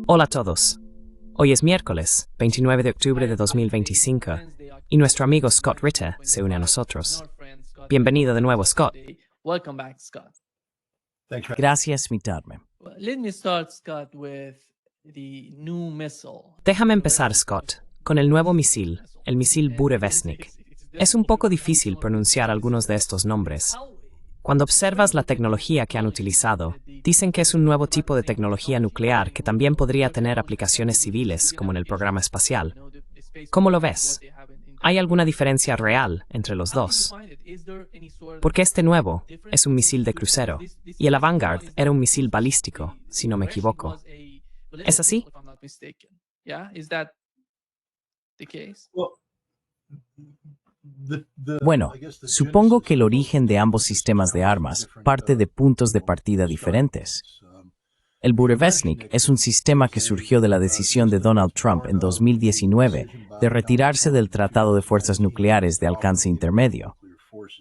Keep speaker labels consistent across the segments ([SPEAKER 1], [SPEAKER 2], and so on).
[SPEAKER 1] Hola a todos. Hoy es miércoles, 29 de octubre de 2025, y nuestro amigo Scott Ritter se une a nosotros. Bienvenido de nuevo, Scott.
[SPEAKER 2] Welcome back, Scott.
[SPEAKER 3] Gracias, invitarme.
[SPEAKER 2] Let me start, Scott, with the new missile.
[SPEAKER 1] Déjame empezar, Scott, con el nuevo misil, el misil Burevestnik. Es un poco difícil pronunciar algunos de estos nombres. Cuando observas la tecnología que han utilizado, dicen que es un nuevo tipo de tecnología nuclear que también podría tener aplicaciones civiles, como en el programa espacial. ¿Cómo lo ves? ¿Hay alguna diferencia real entre los dos? Porque este nuevo es un misil de crucero, y el Vanguard era un misil balístico, si no me equivoco. ¿Es así?
[SPEAKER 3] Bueno, supongo que el origen de ambos sistemas de armas parte de puntos de partida diferentes. El Burevestnik es un sistema que surgió de la decisión de Donald Trump en 2019 de retirarse del Tratado de Fuerzas Nucleares de Alcance Intermedio.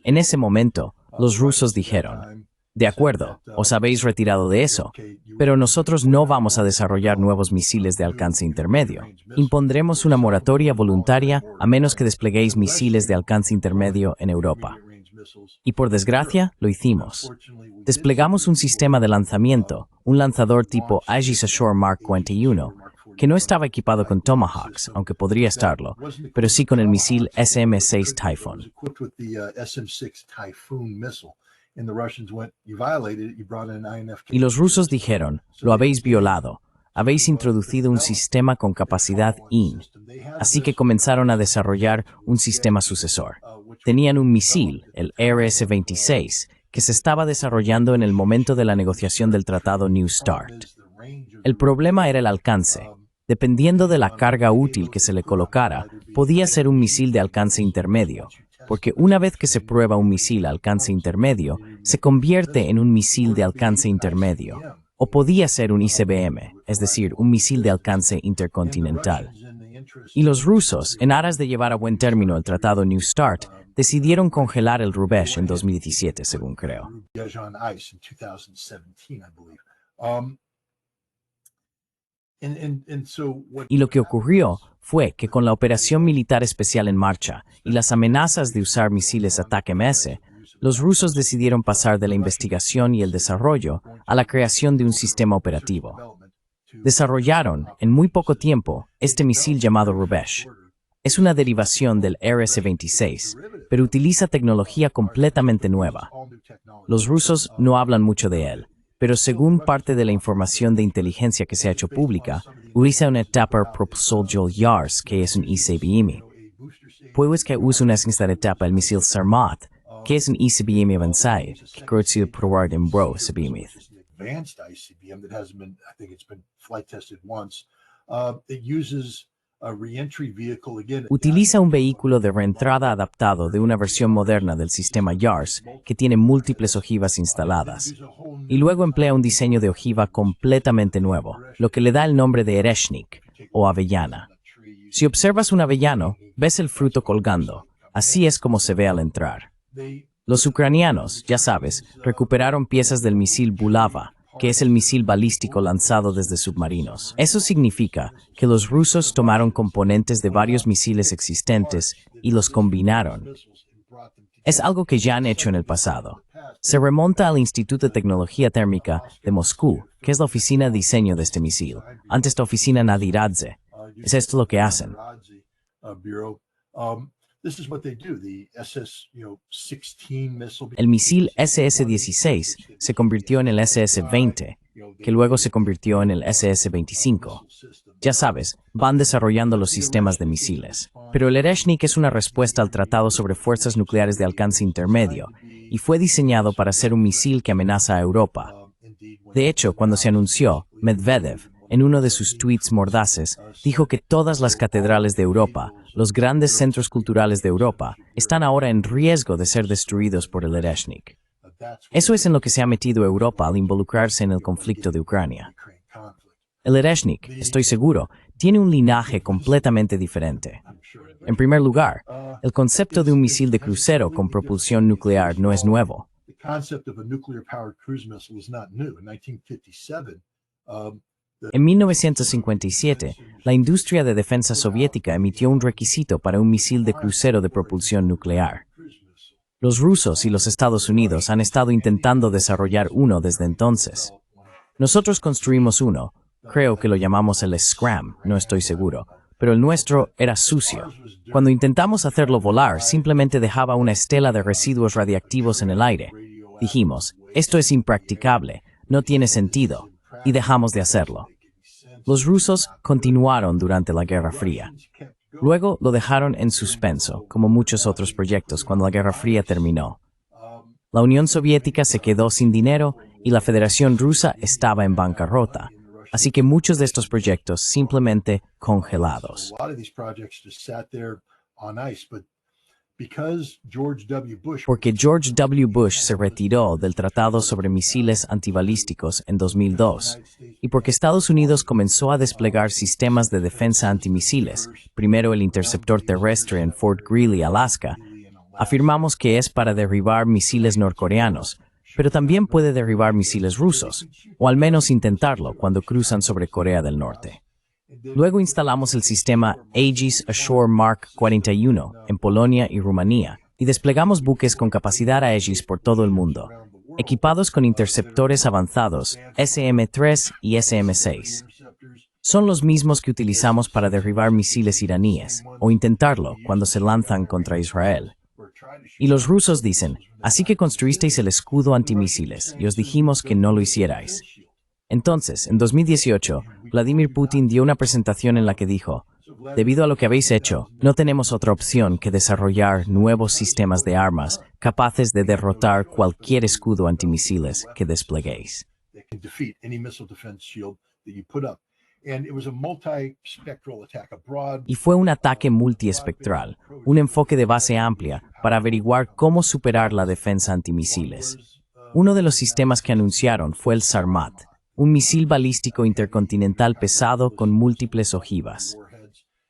[SPEAKER 3] En ese momento, los rusos dijeron, de acuerdo, os habéis retirado de eso, pero nosotros no vamos a desarrollar nuevos misiles de alcance intermedio. Impondremos una moratoria voluntaria a menos que despleguéis misiles de alcance intermedio en Europa. Y por desgracia, lo hicimos. Desplegamos un sistema de lanzamiento, un lanzador tipo Aegis Ashore Mark 21, que no estaba equipado con Tomahawks, aunque podría estarlo, pero sí con el misil SM-6 Typhoon. Y los rusos dijeron, lo habéis violado, habéis introducido un sistema con capacidad IN. Así que comenzaron a desarrollar un sistema sucesor. Tenían un misil, el RS-26, que se estaba desarrollando en el momento de la negociación del tratado New START. El problema era el alcance. Dependiendo de la carga útil que se le colocara, podía ser un misil de alcance intermedio, porque una vez que se prueba un misil a alcance intermedio, se convierte en un misil de alcance intermedio. O podía ser un ICBM, es decir, un misil de alcance intercontinental. Y los rusos, en aras de llevar a buen término el tratado New START, decidieron congelar el Rubesh en 2017, según creo. Y lo que ocurrió fue que con la operación militar especial en marcha y las amenazas de usar misiles ATACMS, los rusos decidieron pasar de la investigación y el desarrollo a la creación de un sistema operativo. Desarrollaron, en muy poco tiempo, este misil llamado Rubesh. Es una derivación del RS-26, pero utiliza tecnología completamente nueva. Los rusos no hablan mucho de él, pero según parte de la información de inteligencia que se ha hecho pública, utiliza una etapa propulsor Yars, que es un ICBM. Pues que usa una segunda etapa el misil Sarmat, que es un ICBM avanzado, que ha sido probado en Bro ICBM. Utiliza un vehículo de reentrada adaptado de una versión moderna del sistema Yars, que tiene múltiples ojivas instaladas. Y luego emplea un diseño de ojiva completamente nuevo, lo que le da el nombre de Ereshnik, o avellana. Si observas un avellano, ves el fruto colgando. Así es como se ve al entrar. Los ucranianos, ya sabes, recuperaron piezas del misil Bulava, que es el misil balístico lanzado desde submarinos. Eso significa que los rusos tomaron componentes de varios misiles existentes y los combinaron. Es algo que ya han hecho en el pasado. Se remonta al Instituto de Tecnología Térmica de Moscú, que es la oficina de diseño de este misil, antes la oficina Nadiradze. Es esto lo que hacen. El misil SS-16 se convirtió en el SS-20, que luego se convirtió en el SS-25. Ya sabes, van desarrollando los sistemas de misiles. Pero el Ereshnik es una respuesta al Tratado sobre Fuerzas Nucleares de Alcance Intermedio y fue diseñado para ser un misil que amenaza a Europa. De hecho, cuando se anunció, Medvedev, en uno de sus tweets mordaces, dijo que todas las catedrales de Europa, los grandes centros culturales de Europa, están ahora en riesgo de ser destruidos por el Ereshnik. Eso es en lo que se ha metido Europa al involucrarse en el conflicto de Ucrania. El Ereshnik, estoy seguro, tiene un linaje completamente diferente. En primer lugar, el concepto de un misil de crucero con propulsión nuclear no es nuevo. En 1957, la industria de defensa soviética emitió un requisito para un misil de crucero de propulsión nuclear. Los rusos y los Estados Unidos han estado intentando desarrollar uno desde entonces. Nosotros construimos uno, creo que lo llamamos el Scram, no estoy seguro, pero el nuestro era sucio. Cuando intentamos hacerlo volar, simplemente dejaba una estela de residuos radiactivos en el aire. Dijimos, esto es impracticable, no tiene sentido, y dejamos de hacerlo. Los rusos continuaron durante la Guerra Fría. Luego lo dejaron en suspenso, como muchos otros proyectos cuando la Guerra Fría terminó. La Unión Soviética se quedó sin dinero y la Federación Rusa estaba en bancarrota, así que muchos de estos proyectos simplemente congelados. Porque George W. Bush se retiró del Tratado sobre Misiles Antibalísticos en 2002, y porque Estados Unidos comenzó a desplegar sistemas de defensa antimisiles, primero el interceptor terrestre en Fort Greely, Alaska, afirmamos que es para derribar misiles norcoreanos, pero también puede derribar misiles rusos, o al menos intentarlo cuando cruzan sobre Corea del Norte. Luego instalamos el sistema Aegis Ashore Mark 41 en Polonia y Rumanía y desplegamos buques con capacidad Aegis por todo el mundo, equipados con interceptores avanzados SM-3 y SM-6. Son los mismos que utilizamos para derribar misiles iraníes o intentarlo cuando se lanzan contra Israel. Y los rusos dicen, así que construisteis el escudo antimisiles y os dijimos que no lo hicierais. Entonces, en 2018, Vladimir Putin dio una presentación en la que dijo, debido a lo que habéis hecho, no tenemos otra opción que desarrollar nuevos sistemas de armas capaces de derrotar cualquier escudo antimisiles que despleguéis. Y fue un ataque multiespectral, un enfoque de base amplia para averiguar cómo superar la defensa antimisiles. Uno de los sistemas que anunciaron fue el Sarmat, un misil balístico intercontinental pesado con múltiples ojivas.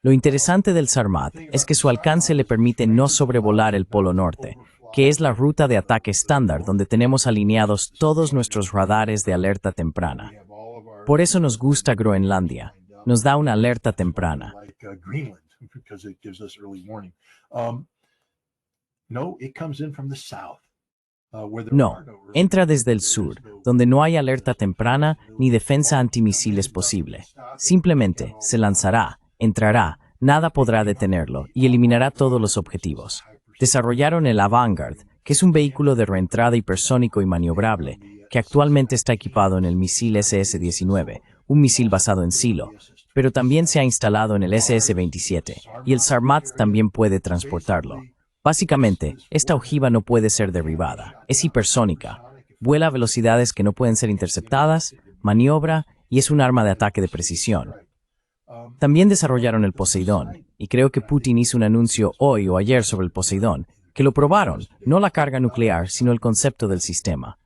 [SPEAKER 3] Lo interesante del Sarmat es que su alcance le permite no sobrevolar el Polo Norte, que es la ruta de ataque estándar donde tenemos alineados todos nuestros radares de alerta temprana. Por eso nos gusta Groenlandia, nos da una alerta temprana. No, entra desde el sur, donde no hay alerta temprana ni defensa antimisiles posible. Simplemente se lanzará, entrará, nada podrá detenerlo y eliminará todos los objetivos. Desarrollaron el Avangard, que es un vehículo de reentrada hipersónico y maniobrable, que actualmente está equipado en el misil SS-19, un misil basado en Silo, pero también se ha instalado en el SS-27, y el Sarmat también puede transportarlo. Básicamente, esta ojiva no puede ser derribada, es hipersónica, vuela a velocidades que no pueden ser interceptadas, maniobra y es un arma de ataque de precisión. También desarrollaron el Poseidón, y creo que Putin hizo un anuncio hoy o ayer sobre el Poseidón, que lo probaron, no la carga nuclear, sino el concepto del sistema.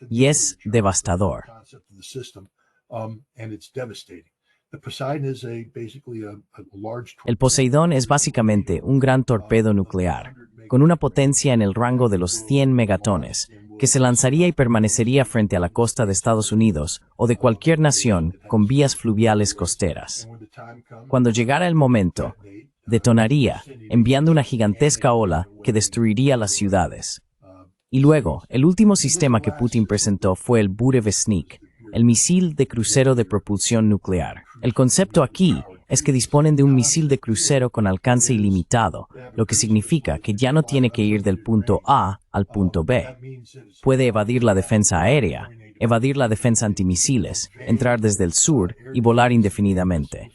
[SPEAKER 3] Y es devastador. El Poseidón es básicamente un gran torpedo nuclear, con una potencia en el rango de los 100 megatones, que se lanzaría y permanecería frente a la costa de Estados Unidos o de cualquier nación con vías fluviales costeras. Cuando llegara el momento, detonaría, enviando una gigantesca ola que destruiría las ciudades. Y luego, el último sistema que Putin presentó fue el Burevestnik, el misil de crucero de propulsión nuclear. El concepto aquí es que disponen de un misil de crucero con alcance ilimitado, lo que significa que ya no tiene que ir del punto A al punto B. Puede evadir la defensa aérea, evadir la defensa antimisiles, entrar desde el sur y volar indefinidamente.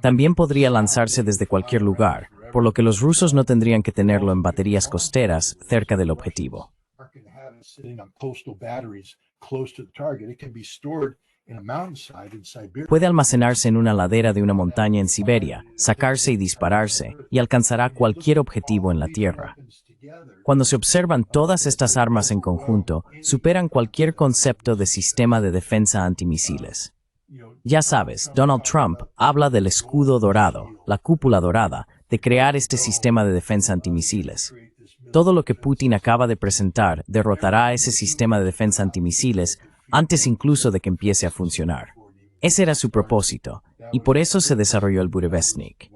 [SPEAKER 3] También podría lanzarse desde cualquier lugar, por lo que los rusos no tendrían que tenerlo en baterías costeras cerca del objetivo. Puede almacenarse en una ladera de una montaña en Siberia, sacarse y dispararse, y alcanzará cualquier objetivo en la Tierra. Cuando se observan todas estas armas en conjunto, superan cualquier concepto de sistema de defensa antimisiles. Ya sabes, Donald Trump habla del escudo dorado, la cúpula dorada, de crear este sistema de defensa antimisiles. Todo lo que Putin acaba de presentar derrotará ese sistema de defensa antimisiles antes incluso de que empiece a funcionar. Ese era su propósito, y por eso se desarrolló el Burevestnik.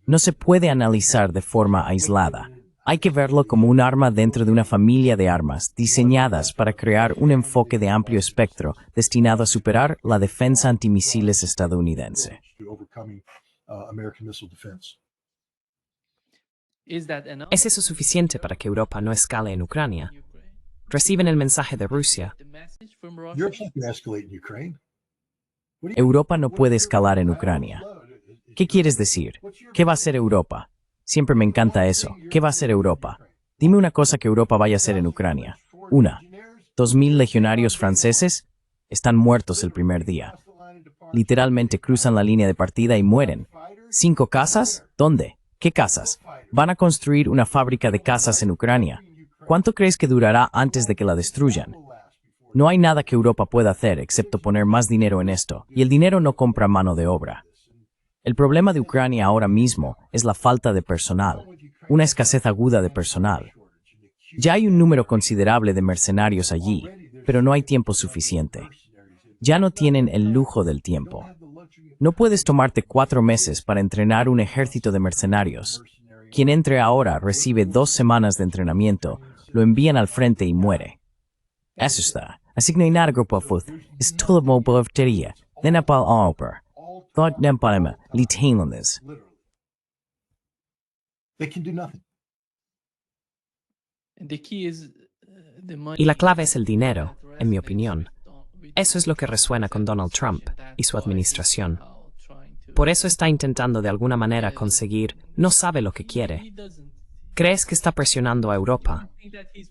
[SPEAKER 3] No se puede analizar de forma aislada. Hay que verlo como un arma dentro de una familia de armas diseñadas para crear un enfoque de amplio espectro destinado a superar la defensa antimisiles estadounidense.
[SPEAKER 1] ¿Es eso suficiente para que Europa no escale en Ucrania? ¿Reciben el mensaje de Rusia?
[SPEAKER 3] Europa no puede escalar en Ucrania. ¿Qué quieres decir? ¿Qué va a hacer Europa? Siempre me encanta eso. ¿Qué va a hacer Europa? Dime una cosa que Europa vaya a hacer en Ucrania. 2.000 legionarios franceses están muertos el primer día. Literalmente cruzan la línea de partida y mueren. 5 casas? ¿Dónde? ¿Qué casas? Van a construir una fábrica de casas en Ucrania. ¿Cuánto crees que durará antes de que la destruyan? No hay nada que Europa pueda hacer excepto poner más dinero en esto, y el dinero no compra mano de obra. El problema de Ucrania ahora mismo es la falta de personal, una escasez aguda de personal. Ya hay un número considerable de mercenarios allí, pero no hay tiempo suficiente. Ya no tienen el lujo del tiempo. No puedes tomarte 4 meses para entrenar un ejército de mercenarios. Quien entre ahora recibe 2 semanas de entrenamiento, lo envían al frente y muere. Eso está. Así que no hay nada que pueda hacer. Es todo movilidad. De Nepal a Oper. Thought Nepal Litainlandes.
[SPEAKER 1] Y la clave es el dinero, en mi opinión. Eso es lo que resuena con Donald Trump y su administración. Por eso está intentando de alguna manera conseguir, no sabe lo que quiere. ¿Crees que está presionando a Europa?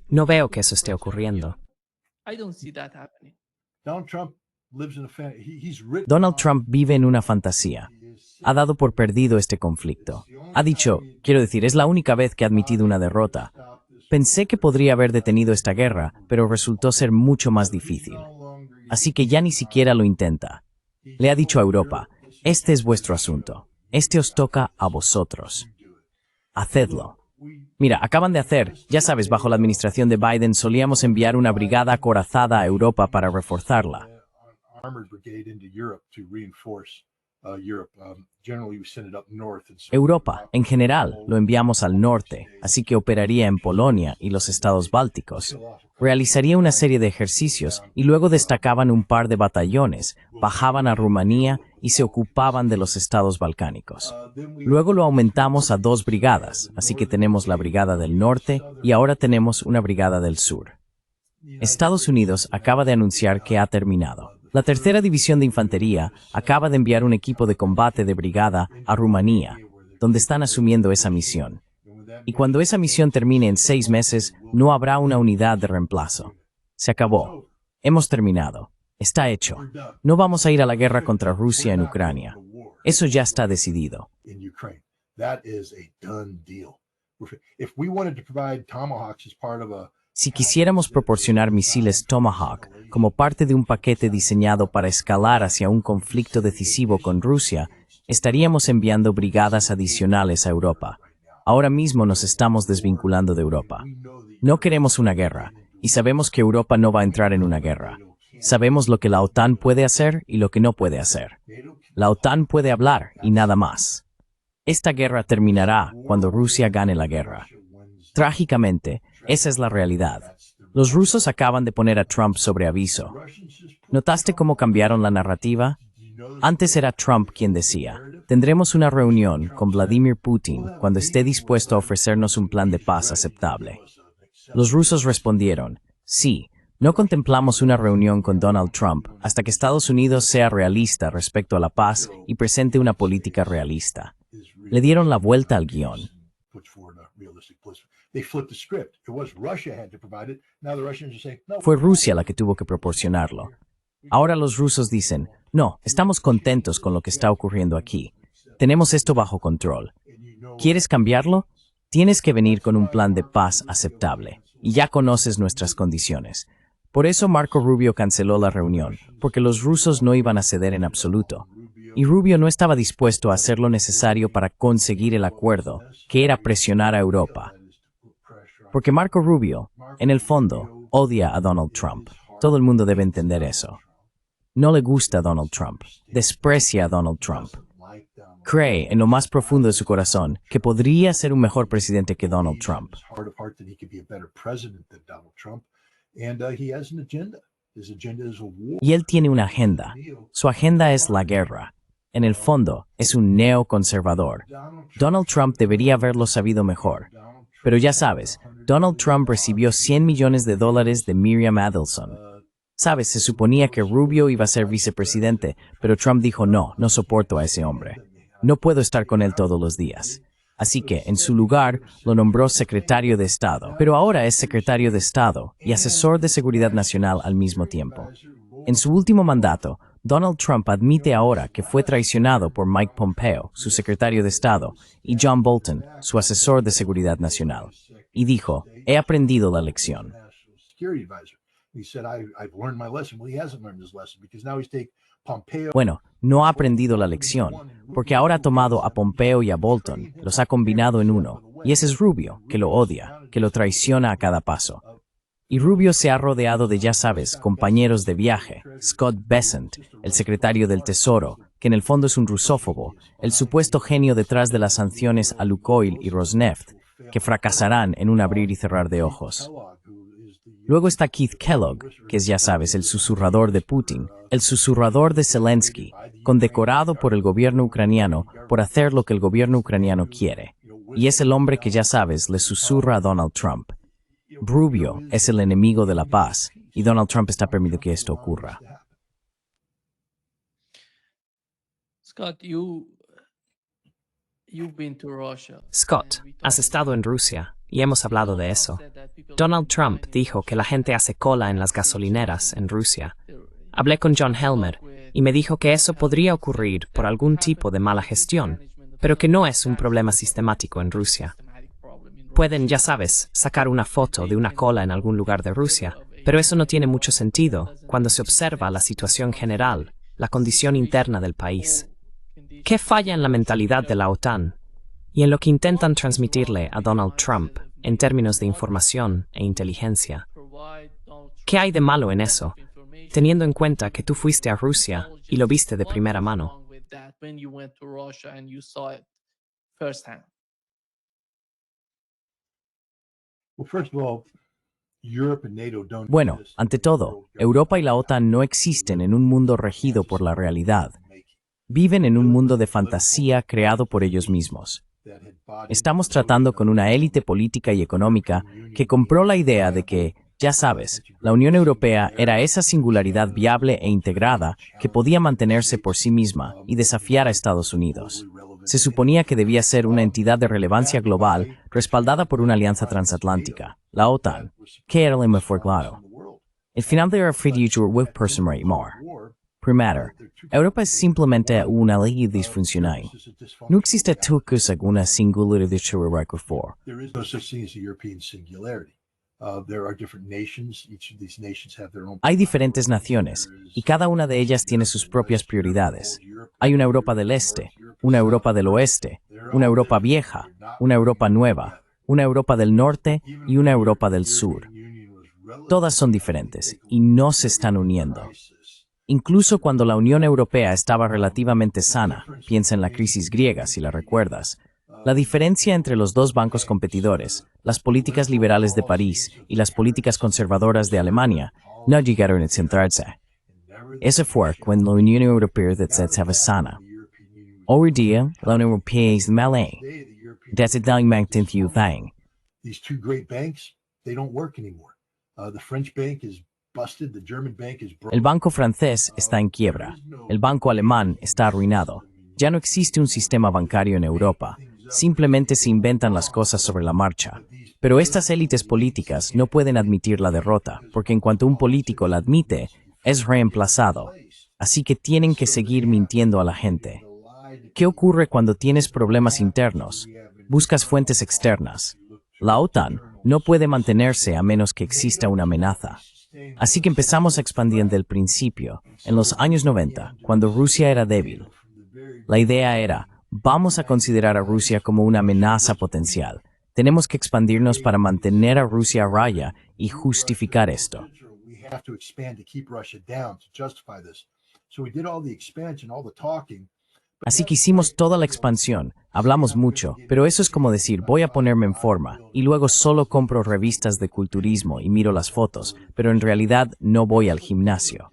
[SPEAKER 1] No veo que eso esté ocurriendo.
[SPEAKER 3] Donald Trump vive en una fantasía. Ha dado por perdido este conflicto. Ha dicho, quiero decir, es la única vez que ha admitido una derrota. Pensé que podría haber detenido esta guerra, pero resultó ser mucho más difícil. Así que ya ni siquiera lo intenta. Le ha dicho a Europa, este es vuestro asunto. Este os toca a vosotros. Hacedlo. Mira, acaban de hacer, ya sabes, bajo la administración de Biden solíamos enviar una brigada acorazada a Europa para reforzarla. Europa, en general, lo enviamos al norte, así que operaría en Polonia y los estados bálticos. Realizaría una serie de ejercicios y luego destacaban un par de batallones, bajaban a Rumanía y se ocupaban de los estados balcánicos. Luego lo aumentamos a 2 brigadas, así que tenemos la brigada del norte y ahora tenemos una brigada del sur. Estados Unidos acaba de anunciar que ha terminado. La tercera división de infantería acaba de enviar un equipo de combate de brigada a Rumanía, donde están asumiendo esa misión. Y cuando esa misión termine en 6 meses, no habrá una unidad de reemplazo. Se acabó. Hemos terminado. Está hecho. No vamos a ir a la guerra contra Rusia en Ucrania. Eso ya está decidido. Si quisiéramos proporcionar misiles Tomahawk como parte de un paquete diseñado para escalar hacia un conflicto decisivo con Rusia, estaríamos enviando brigadas adicionales a Europa. Ahora mismo nos estamos desvinculando de Europa. No queremos una guerra, y sabemos que Europa no va a entrar en una guerra. Sabemos lo que la OTAN puede hacer y lo que no puede hacer. La OTAN puede hablar y nada más. Esta guerra terminará cuando Rusia gane la guerra. Trágicamente, esa es la realidad. Los rusos acaban de poner a Trump sobre aviso. ¿Notaste cómo cambiaron la narrativa? Antes era Trump quien decía, tendremos una reunión con Vladimir Putin cuando esté dispuesto a ofrecernos un plan de paz aceptable. Los rusos respondieron, sí, no contemplamos una reunión con Donald Trump hasta que Estados Unidos sea realista respecto a la paz y presente una política realista. Le dieron la vuelta al guión. Fue Rusia la que tuvo que proporcionarlo. Ahora los rusos dicen, no, estamos contentos con lo que está ocurriendo aquí. Tenemos esto bajo control. ¿Quieres cambiarlo? Tienes que venir con un plan de paz aceptable. Y ya conoces nuestras condiciones. Por eso Marco Rubio canceló la reunión, porque los rusos no iban a ceder en absoluto. Y Rubio no estaba dispuesto a hacer lo necesario para conseguir el acuerdo, que era presionar a Europa. Porque Marco Rubio, en el fondo, odia a Donald Trump. Todo el mundo debe entender eso. No le gusta a Donald Trump. Desprecia a Donald Trump. Cree en lo más profundo de su corazón que podría ser un mejor presidente que Donald Trump. Y él tiene una agenda. Su agenda es la guerra. En el fondo, es un neoconservador. Donald Trump debería haberlo sabido mejor. Pero ya sabes, Donald Trump recibió $100 millones de Miriam Adelson. Sabes, se suponía que Rubio iba a ser vicepresidente, pero Trump dijo no soporto a ese hombre. No puedo estar con él todos los días. Así que, en su lugar, lo nombró secretario de Estado. Pero ahora es secretario de Estado y asesor de seguridad nacional al mismo tiempo. En su último mandato, Donald Trump admite ahora que fue traicionado por Mike Pompeo, su secretario de Estado, y John Bolton, su asesor de seguridad nacional. Y dijo, he aprendido la lección. Bueno, no ha aprendido la lección, porque ahora ha tomado a Pompeo y a Bolton, los ha combinado en uno, y ese es Rubio, que lo odia, que lo traiciona a cada paso. Y Rubio se ha rodeado de, ya sabes, compañeros de viaje, Scott Bessent, el secretario del Tesoro, que en el fondo es un rusófobo, el supuesto genio detrás de las sanciones a Lukoil y Rosneft, que fracasarán en un abrir y cerrar de ojos. Luego está Keith Kellogg, que es, ya sabes, el susurrador de Putin, el susurrador de Zelensky, condecorado por el gobierno ucraniano por hacer lo que el gobierno ucraniano quiere. Y es el hombre que, ya sabes, le susurra a Donald Trump. Rubio es el enemigo de la paz, y Donald Trump está permitiendo que esto ocurra.
[SPEAKER 2] Scott, you've been to Russia.
[SPEAKER 1] Scott, has estado en Rusia, y hemos hablado de eso. Donald Trump dijo que la gente hace cola en las gasolineras en Rusia. Hablé con John Helmer, y me dijo que eso podría ocurrir por algún tipo de mala gestión, pero que no es un problema sistemático en Rusia. Pueden, ya sabes, sacar una foto de una cola en algún lugar de Rusia, pero eso no tiene mucho sentido cuando se observa la situación general, la condición interna del país. ¿Qué falla en la mentalidad de la OTAN y en lo que intentan transmitirle a Donald Trump en términos de información e inteligencia? ¿Qué hay de malo en eso, teniendo en cuenta que tú fuiste a Rusia y lo viste de primera mano?
[SPEAKER 3] Bueno, ante todo, Europa y la OTAN no existen en un mundo regido por la realidad. Viven en un mundo de fantasía creado por ellos mismos. Estamos tratando con una élite política y económica que compró la idea de que, ya sabes, la Unión Europea era esa singularidad viable e integrada que podía mantenerse por sí misma y desafiar a Estados Unidos. Se suponía que debía ser una entidad de relevancia global respaldada por una alianza transatlántica, la OTAN, que era el mejor claro. El final de la future web person more. Primero, Europa es simplemente una ley disfuncional. No existe tal cosa como una singularidad de for. Hay diferentes naciones, y cada una de ellas tiene sus propias prioridades. Hay una Europa del Este, una Europa del Oeste, una Europa vieja, una Europa nueva, una Europa del Norte y una Europa del Sur. Todas son diferentes y no se están uniendo. Incluso cuando la Unión Europea estaba relativamente sana, piensa en la crisis griega si la recuerdas, la diferencia entre los dos bancos competidores, las políticas liberales de París y las políticas conservadoras de Alemania, no llegaron a centrarse. Ese fue cuando la Unión Europea estaba sana. Hoy día, la Unión Europea es mala. That's it down mountain view thing.
[SPEAKER 4] These two great banks, they don't work anymore. The French bank is busted, the German bank is broken.
[SPEAKER 3] El banco francés está en quiebra. El banco alemán está arruinado. Ya no existe un sistema bancario en Europa. Simplemente se inventan las cosas sobre la marcha. Pero estas élites políticas no pueden admitir la derrota, porque en cuanto un político la admite, es reemplazado. Así que tienen que seguir mintiendo a la gente. ¿Qué ocurre cuando tienes problemas internos? Buscas fuentes externas. La OTAN no puede mantenerse a menos que exista una amenaza. Así que empezamos a expandir desde el principio, en los años 90, cuando Rusia era débil. La idea era, vamos a considerar a Rusia como una amenaza potencial. Tenemos que expandirnos para mantener a Rusia a raya y justificar esto.
[SPEAKER 4] So we did all the expansion, all the talking.
[SPEAKER 3] Así que hicimos toda la expansión, hablamos mucho, pero eso es como decir, voy a ponerme en forma, y luego solo compro revistas de culturismo y miro las fotos, pero en realidad no voy al gimnasio.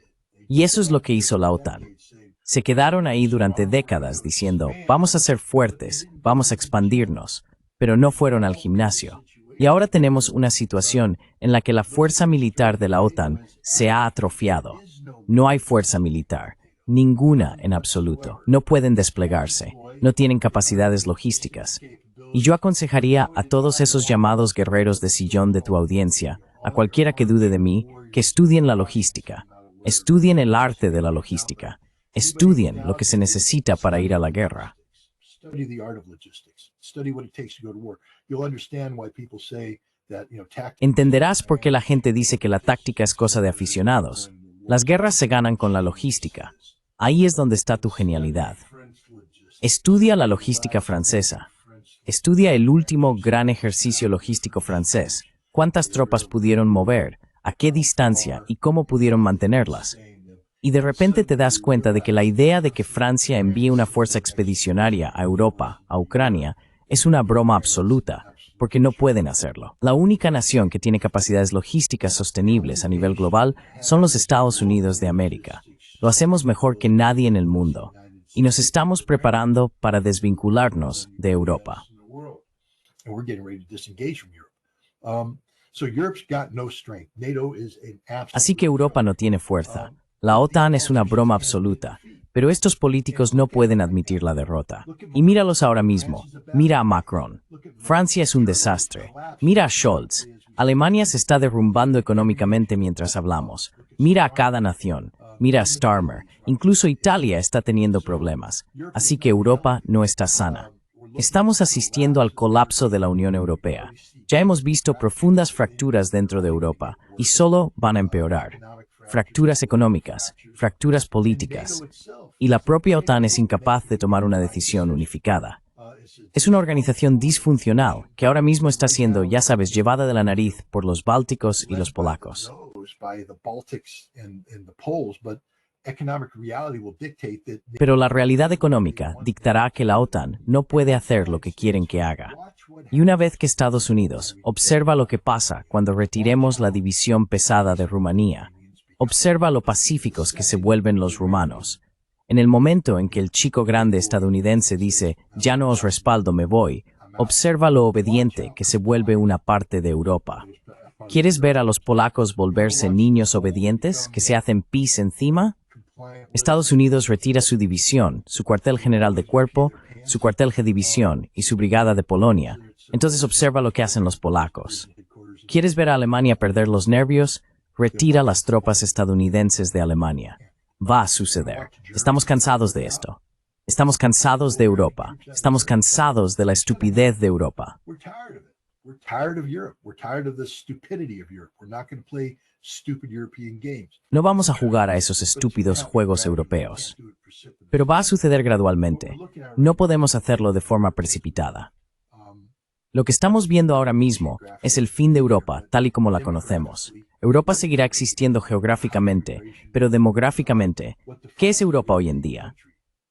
[SPEAKER 3] Y eso es lo que hizo la OTAN. Se quedaron ahí durante décadas diciendo, vamos a ser fuertes, vamos a expandirnos, pero no fueron al gimnasio. Y ahora tenemos una situación en la que la fuerza militar de la OTAN se ha atrofiado. No hay fuerza militar. Ninguna en absoluto. No pueden desplegarse. No tienen capacidades logísticas. Y yo aconsejaría a todos esos llamados guerreros de sillón de tu audiencia, a cualquiera que dude de mí, que estudien la logística. Estudien el arte de la logística. Estudien lo que se necesita para ir a la guerra.
[SPEAKER 4] Study the art of logistics. Study what it takes to go to war. You'll understand why people say that, tactics.
[SPEAKER 3] Entenderás por qué la gente dice que la táctica es cosa de aficionados. Las guerras se ganan con la logística. Ahí es donde está tu genialidad. Estudia la logística francesa. Estudia el último gran ejercicio logístico francés. ¿Cuántas tropas pudieron mover? ¿A qué distancia? ¿Y cómo pudieron mantenerlas? Y de repente te das cuenta de que la idea de que Francia envíe una fuerza expedicionaria a Europa, a Ucrania, es una broma absoluta, porque no pueden hacerlo. La única nación que tiene capacidades logísticas sostenibles a nivel global son los Estados Unidos de América. Lo hacemos mejor que nadie en el mundo, y nos estamos preparando para desvincularnos de Europa. Así que Europa no tiene fuerza. La OTAN es una broma absoluta, pero estos políticos no pueden admitir la derrota. Y míralos ahora mismo. Mira a Macron. Francia es un desastre. Mira a Scholz. Alemania se está derrumbando económicamente mientras hablamos. Mira a cada nación. Mira a Starmer. Incluso Italia está teniendo problemas. Así que Europa no está sana. Estamos asistiendo al colapso de la Unión Europea. Ya hemos visto profundas fracturas dentro de Europa, y solo van a empeorar. Fracturas económicas, fracturas políticas, y la propia OTAN es incapaz de tomar una decisión unificada. Es una organización disfuncional que ahora mismo está siendo, ya sabes, llevada de la nariz por los bálticos y los polacos. Pero la realidad económica dictará que la OTAN no puede hacer lo que quieren que haga. Y una vez que Estados Unidos observa lo que pasa cuando retiremos la división pesada de Rumanía, observa lo pacíficos que se vuelven los rumanos. En el momento en que el chico grande estadounidense dice, ya no os respaldo, me voy, observa lo obediente que se vuelve una parte de Europa. ¿Quieres ver a los polacos volverse niños obedientes que se hacen pis encima? Estados Unidos retira su división, su cuartel general de cuerpo, su cuartel de división y su brigada de Polonia. Entonces observa lo que hacen los polacos. ¿Quieres ver a Alemania perder los nervios? Retira las tropas estadounidenses de Alemania. Va a suceder. Estamos cansados de esto. Estamos cansados de Europa. Estamos cansados de la estupidez de Europa. No vamos a jugar a esos estúpidos juegos europeos. Pero va a suceder gradualmente. No podemos hacerlo de forma precipitada. Lo que estamos viendo ahora mismo es el fin de Europa, tal y como la conocemos. Europa seguirá existiendo geográficamente, pero demográficamente, ¿qué es Europa hoy en día?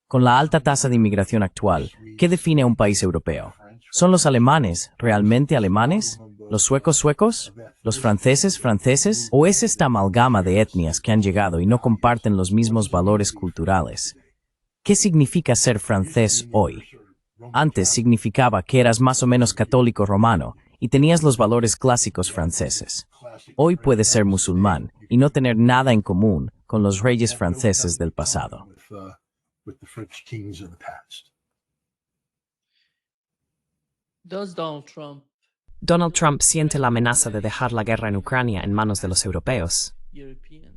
[SPEAKER 3] Con la alta tasa de inmigración actual, ¿qué define a un país europeo? ¿Son los alemanes realmente alemanes? ¿Los suecos suecos? ¿Los franceses franceses? ¿O es esta amalgama de etnias que han llegado y no comparten los mismos valores culturales? ¿Qué significa ser francés hoy? Antes significaba que eras más o menos católico romano y tenías los valores clásicos franceses. Hoy puedes ser musulmán y no tener nada en común con los reyes franceses del pasado.
[SPEAKER 1] Donald Trump siente la amenaza de dejar la guerra en Ucrania en manos de los europeos.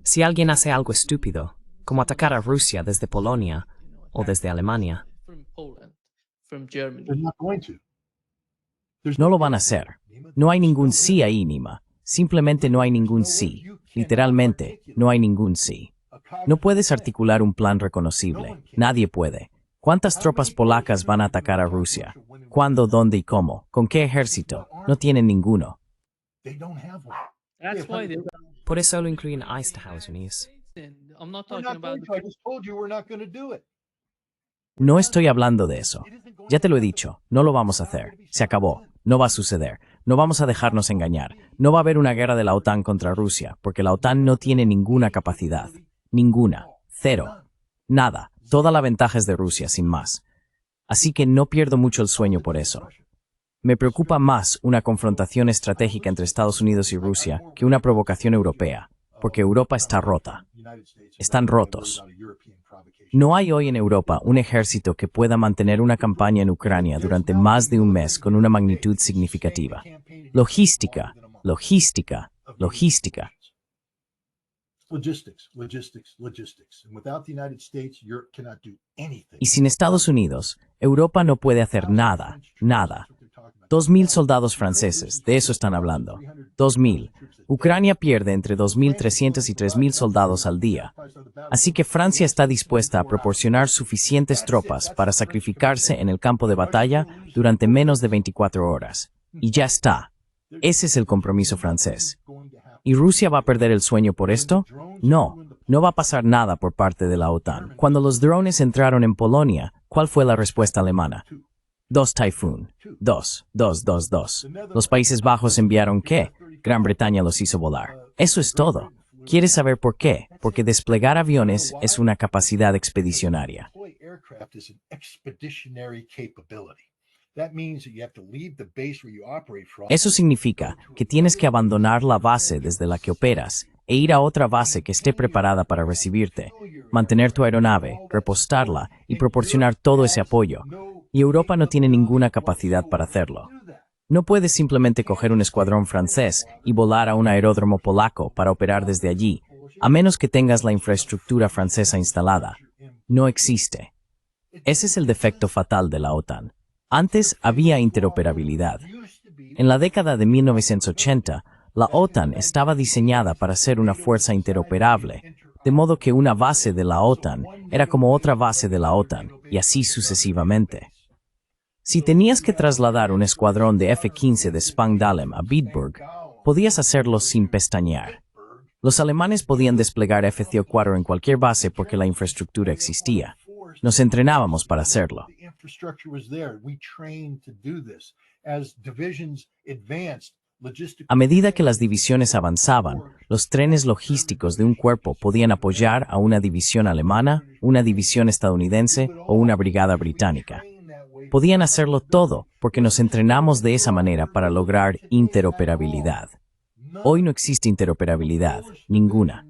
[SPEAKER 1] Si alguien hace algo estúpido, como atacar a Rusia desde Polonia o desde Alemania,
[SPEAKER 3] No lo van a hacer. No hay ningún sí ahí, Nima. Simplemente no hay ningún sí. Literalmente, no hay ningún sí. No puedes articular un plan reconocible. Nadie puede. ¿Cuántas tropas polacas van a atacar a Rusia? ¿Cuándo, dónde y cómo? ¿Con qué ejército? No tienen ninguno.
[SPEAKER 1] por eso lo incluyen a Estados Unidos.
[SPEAKER 2] I'm not
[SPEAKER 4] We're
[SPEAKER 2] talking
[SPEAKER 4] not
[SPEAKER 2] about
[SPEAKER 4] going to. I just told you we're not going to do it.
[SPEAKER 3] No estoy hablando de eso. Ya te lo he dicho, no lo vamos a hacer. Se acabó. No va a suceder. No vamos a dejarnos engañar. No va a haber una guerra de la OTAN contra Rusia, porque la OTAN no tiene ninguna capacidad. Ninguna. Cero. Nada. Toda la ventaja es de Rusia, sin más. Así que no pierdo mucho el sueño por eso. Me preocupa más una confrontación estratégica entre Estados Unidos y Rusia que una provocación europea, porque Europa está rota. Están rotos. No hay hoy en Europa un ejército que pueda mantener una campaña en Ucrania durante más de un mes con una magnitud significativa. Logística, logística, logística. Y sin Estados Unidos, Europa no puede hacer nada, nada. 2.000 soldados franceses, de eso están hablando. 2.000. Ucrania pierde entre 2.300 y 3.000 soldados al día. Así que Francia está dispuesta a proporcionar suficientes tropas para sacrificarse en el campo de batalla durante menos de 24 horas. Y ya está. Ese es el compromiso francés. ¿Y Rusia va a perder el sueño por esto? No, no va a pasar nada por parte de la OTAN. Cuando los drones entraron en Polonia, ¿cuál fue la respuesta alemana? 2 Typhoon. 2. Los Países Bajos enviaron ¿qué? Gran Bretaña los hizo volar. Eso es todo. ¿Quieres saber por qué? Porque desplegar aviones es una capacidad expedicionaria. Eso significa que tienes que abandonar la base desde la que operas e ir a otra base que esté preparada para recibirte, mantener tu aeronave, repostarla y proporcionar todo ese apoyo. Y Europa no tiene ninguna capacidad para hacerlo. No puedes simplemente coger un escuadrón francés y volar a un aeródromo polaco para operar desde allí, a menos que tengas la infraestructura francesa instalada. No existe. Ese es el defecto fatal de la OTAN. Antes había interoperabilidad. En la década de 1980, la OTAN estaba diseñada para ser una fuerza interoperable, de modo que una base de la OTAN era como otra base de la OTAN, y así sucesivamente. Si tenías que trasladar un escuadrón de F-15 de Spangdahlem a Bitburg, podías hacerlo sin pestañear. Los alemanes podían desplegar F-4 en cualquier base porque la infraestructura existía. Nos entrenábamos para hacerlo. A medida que las divisiones avanzaban, los trenes logísticos de un cuerpo podían apoyar a una división alemana, una división estadounidense o una brigada británica. Podían hacerlo todo porque nos entrenamos de esa manera para lograr interoperabilidad. Hoy no existe interoperabilidad, ninguna.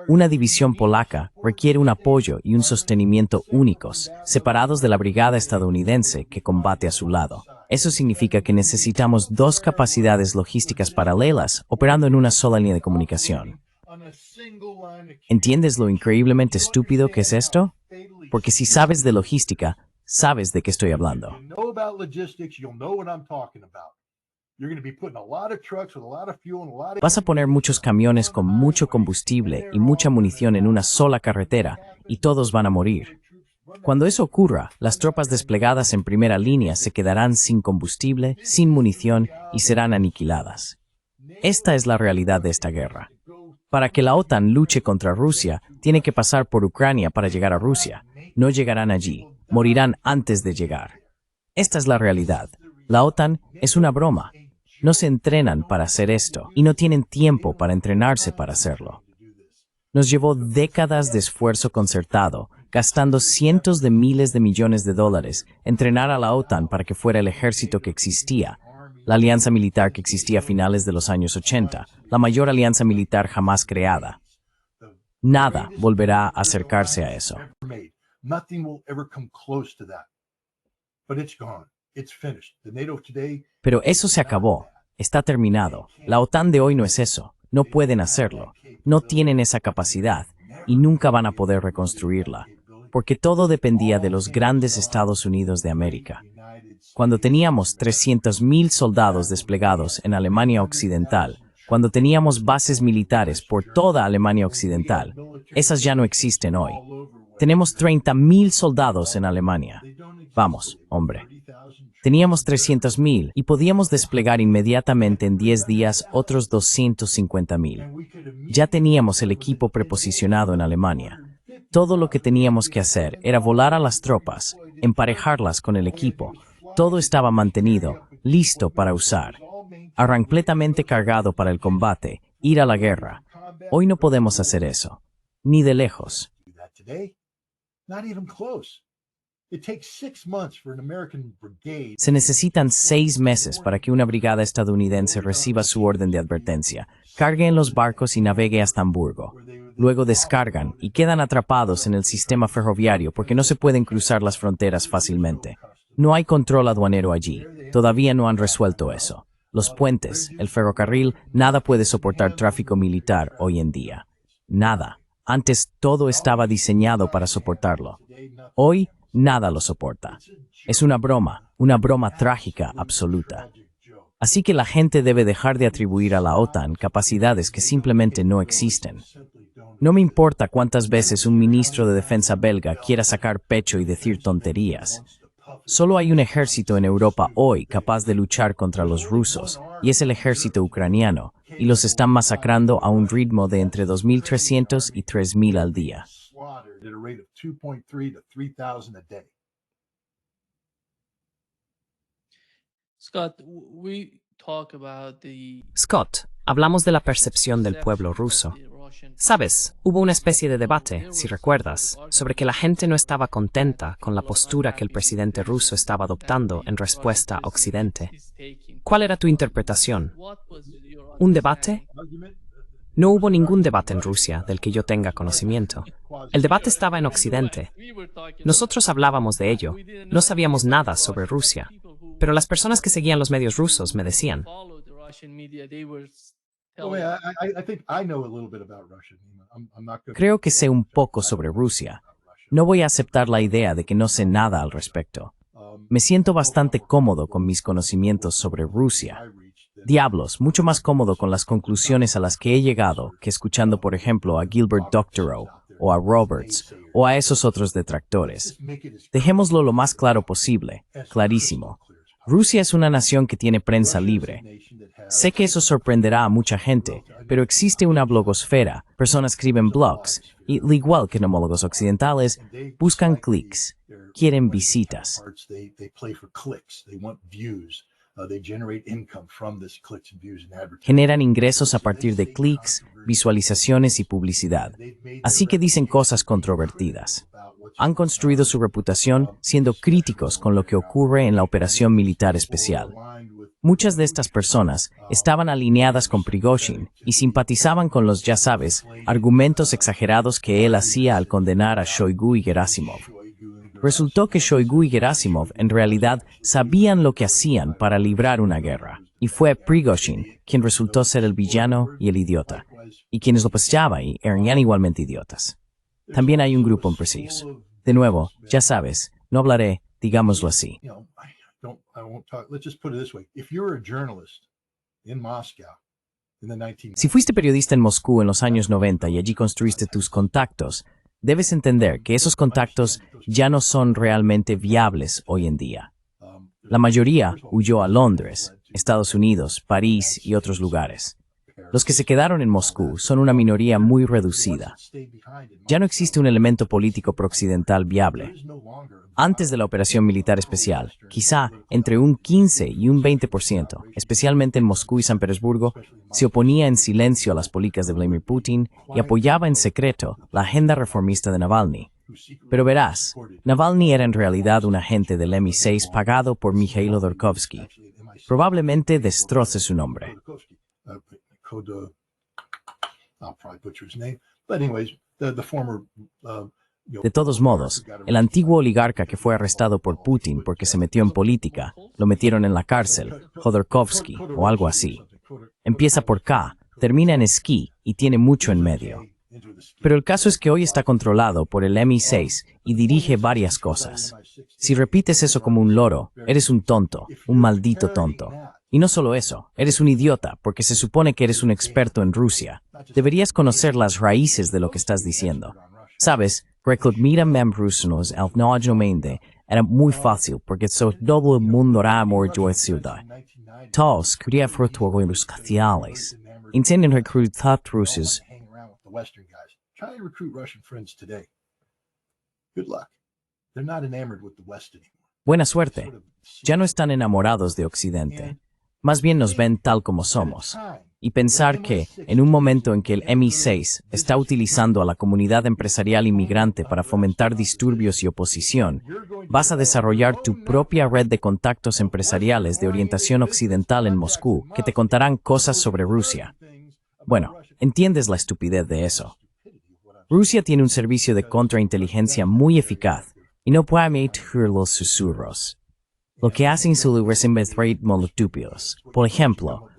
[SPEAKER 3] Una división polaca requiere un apoyo y un sostenimiento únicos, separados de la brigada estadounidense que combate a su lado. Eso significa que necesitamos 2 capacidades logísticas paralelas operando en una sola línea de comunicación. ¿Entiendes lo increíblemente estúpido que es esto? Porque si sabes de logística, sabes de qué estoy hablando. Vas a poner muchos camiones con mucho combustible y mucha munición en una sola carretera y todos van a morir. Cuando eso ocurra, las tropas desplegadas en primera línea se quedarán sin combustible, sin munición y serán aniquiladas. Esta es la realidad de esta guerra. Para que la OTAN luche contra Rusia, tiene que pasar por Ucrania para llegar a Rusia. No llegarán allí, morirán antes de llegar. Esta es la realidad. La OTAN es una broma. No se entrenan para hacer esto y no tienen tiempo para entrenarse para hacerlo. Nos llevó décadas de esfuerzo concertado, gastando cientos de miles de millones de dólares, entrenar a la OTAN para que fuera el ejército que existía, la alianza militar que existía a finales de los años 80, la mayor alianza militar jamás creada. Nada volverá a acercarse a eso. Pero eso se acabó. Está terminado. La OTAN de hoy no es eso. No pueden hacerlo. No tienen esa capacidad y nunca van a poder reconstruirla, porque todo dependía de los grandes Estados Unidos de América. Cuando teníamos 300.000 soldados desplegados en Alemania Occidental, cuando teníamos bases militares por toda Alemania Occidental, esas ya no existen hoy. Tenemos 30.000 soldados en Alemania. Vamos, hombre. Teníamos 300.000 y podíamos desplegar inmediatamente en 10 días otros 250.000. Ya teníamos el equipo preposicionado en Alemania. Todo lo que teníamos que hacer era volar a las tropas, emparejarlas con el equipo. Todo estaba mantenido, listo para usar. Completamente cargado para el combate, ir a la guerra. Hoy no podemos hacer eso, ni de lejos. Se necesitan 6 meses para que una brigada estadounidense reciba su orden de advertencia, cargue en los barcos y navegue hasta Hamburgo. Luego descargan y quedan atrapados en el sistema ferroviario porque no se pueden cruzar las fronteras fácilmente. No hay control aduanero allí. Todavía no han resuelto eso. Los puentes, el ferrocarril, nada puede soportar tráfico militar hoy en día. Nada. Antes todo estaba diseñado para soportarlo. Hoy nada lo soporta. Es una broma trágica absoluta. Así que la gente debe dejar de atribuir a la OTAN capacidades que simplemente no existen. No me importa cuántas veces un ministro de defensa belga quiera sacar pecho y decir tonterías. Solo hay un ejército en Europa hoy capaz de luchar contra los rusos, y es el ejército ucraniano, y los están masacrando a un ritmo de entre 2.300 y 3.000 al día.
[SPEAKER 1] Scott, hablamos de la percepción del pueblo ruso. Sabes, hubo una especie de debate, si recuerdas, sobre que la gente no estaba contenta con la postura que el presidente ruso estaba adoptando en respuesta a Occidente. ¿Cuál era tu interpretación? ¿Un debate? No hubo ningún debate en Rusia del que yo tenga conocimiento. El debate estaba en Occidente. Nosotros hablábamos de ello, no sabíamos nada sobre Rusia, pero las personas que seguían los medios rusos me decían:
[SPEAKER 3] Creo que sé un poco sobre Rusia. No voy a aceptar la idea de que no sé nada al respecto. Me siento bastante cómodo con mis conocimientos sobre Rusia. Diablos, mucho más cómodo con las conclusiones a las que he llegado que escuchando, por ejemplo, a Gilbert Doctorow, o a Roberts, o a esos otros detractores. Dejémoslo lo más claro posible, clarísimo. Rusia es una nación que tiene prensa libre. Sé que eso sorprenderá a mucha gente, pero existe una blogosfera, personas escriben blogs, y al igual que nomólogos occidentales, buscan clics, quieren visitas. Generan ingresos a partir de clics, visualizaciones y publicidad. Así que dicen cosas controvertidas. Han construido su reputación siendo críticos con lo que ocurre en la operación militar especial. Muchas de estas personas estaban alineadas con Prigozhin y simpatizaban con los, ya sabes, argumentos exagerados que él hacía al condenar a Shoigu y Gerasimov. Resultó que Shoigu y Gerasimov en realidad sabían lo que hacían para librar una guerra, y fue Prigozhin quien resultó ser el villano y el idiota, y quienes lo apoyaban y eran igualmente idiotas. También hay un grupo de empresarios. De nuevo, ya sabes, no hablaré, digámoslo así. Si fuiste periodista en Moscú en los años 90 y allí construiste tus contactos, debes entender que esos contactos ya no son realmente viables hoy en día. La mayoría huyó a Londres, Estados Unidos, París y otros lugares. Los que se quedaron en Moscú son una minoría muy reducida. Ya no existe un elemento político prooccidental viable. Antes de la operación militar especial, quizá entre un 15 y un 20%, especialmente en Moscú y San Petersburgo, se oponía en silencio a las políticas de Vladimir Putin y apoyaba en secreto la agenda reformista de Navalny. Pero verás, Navalny era en realidad un agente del MI6 pagado por Mikhail Khodorkovsky. Probablemente destroce su nombre. De todos modos, el antiguo oligarca que fue arrestado por Putin porque se metió en política, lo metieron en la cárcel, Khodorkovsky o algo así. Empieza por K, termina en esquí y tiene mucho en medio. Pero el caso es que hoy está controlado por el MI6 y dirige varias cosas. Si repites eso como un loro, eres un tonto, un maldito tonto. Y no solo eso, eres un idiota porque se supone que eres un experto en Rusia. Deberías conocer las raíces de lo que estás diciendo. Sabes, Reklut mira mem rusunos al nojnomende, era muy fácil porque todo el mundo era amor de ciudad. Todos querían frutos sociales. Intenten reclutar rusos.
[SPEAKER 4] Hang around with the Western guys. Try to recruit Russian friends today. Good luck. They're not enamored with the West anymore.
[SPEAKER 3] Buena suerte. Ya no están enamorados de Occidente. Más bien nos ven tal como somos. Y pensar que, en un momento en que el MI6 está utilizando a la comunidad empresarial inmigrante para fomentar disturbios y oposición, vas a desarrollar tu propia red de contactos empresariales de orientación occidental en Moscú que te contarán cosas sobre Rusia. Bueno, entiendes la estupidez de eso. Rusia tiene un servicio de contrainteligencia muy eficaz y no puede emitir los susurros. Lo que hacen es estúpidos. Por ejemplo,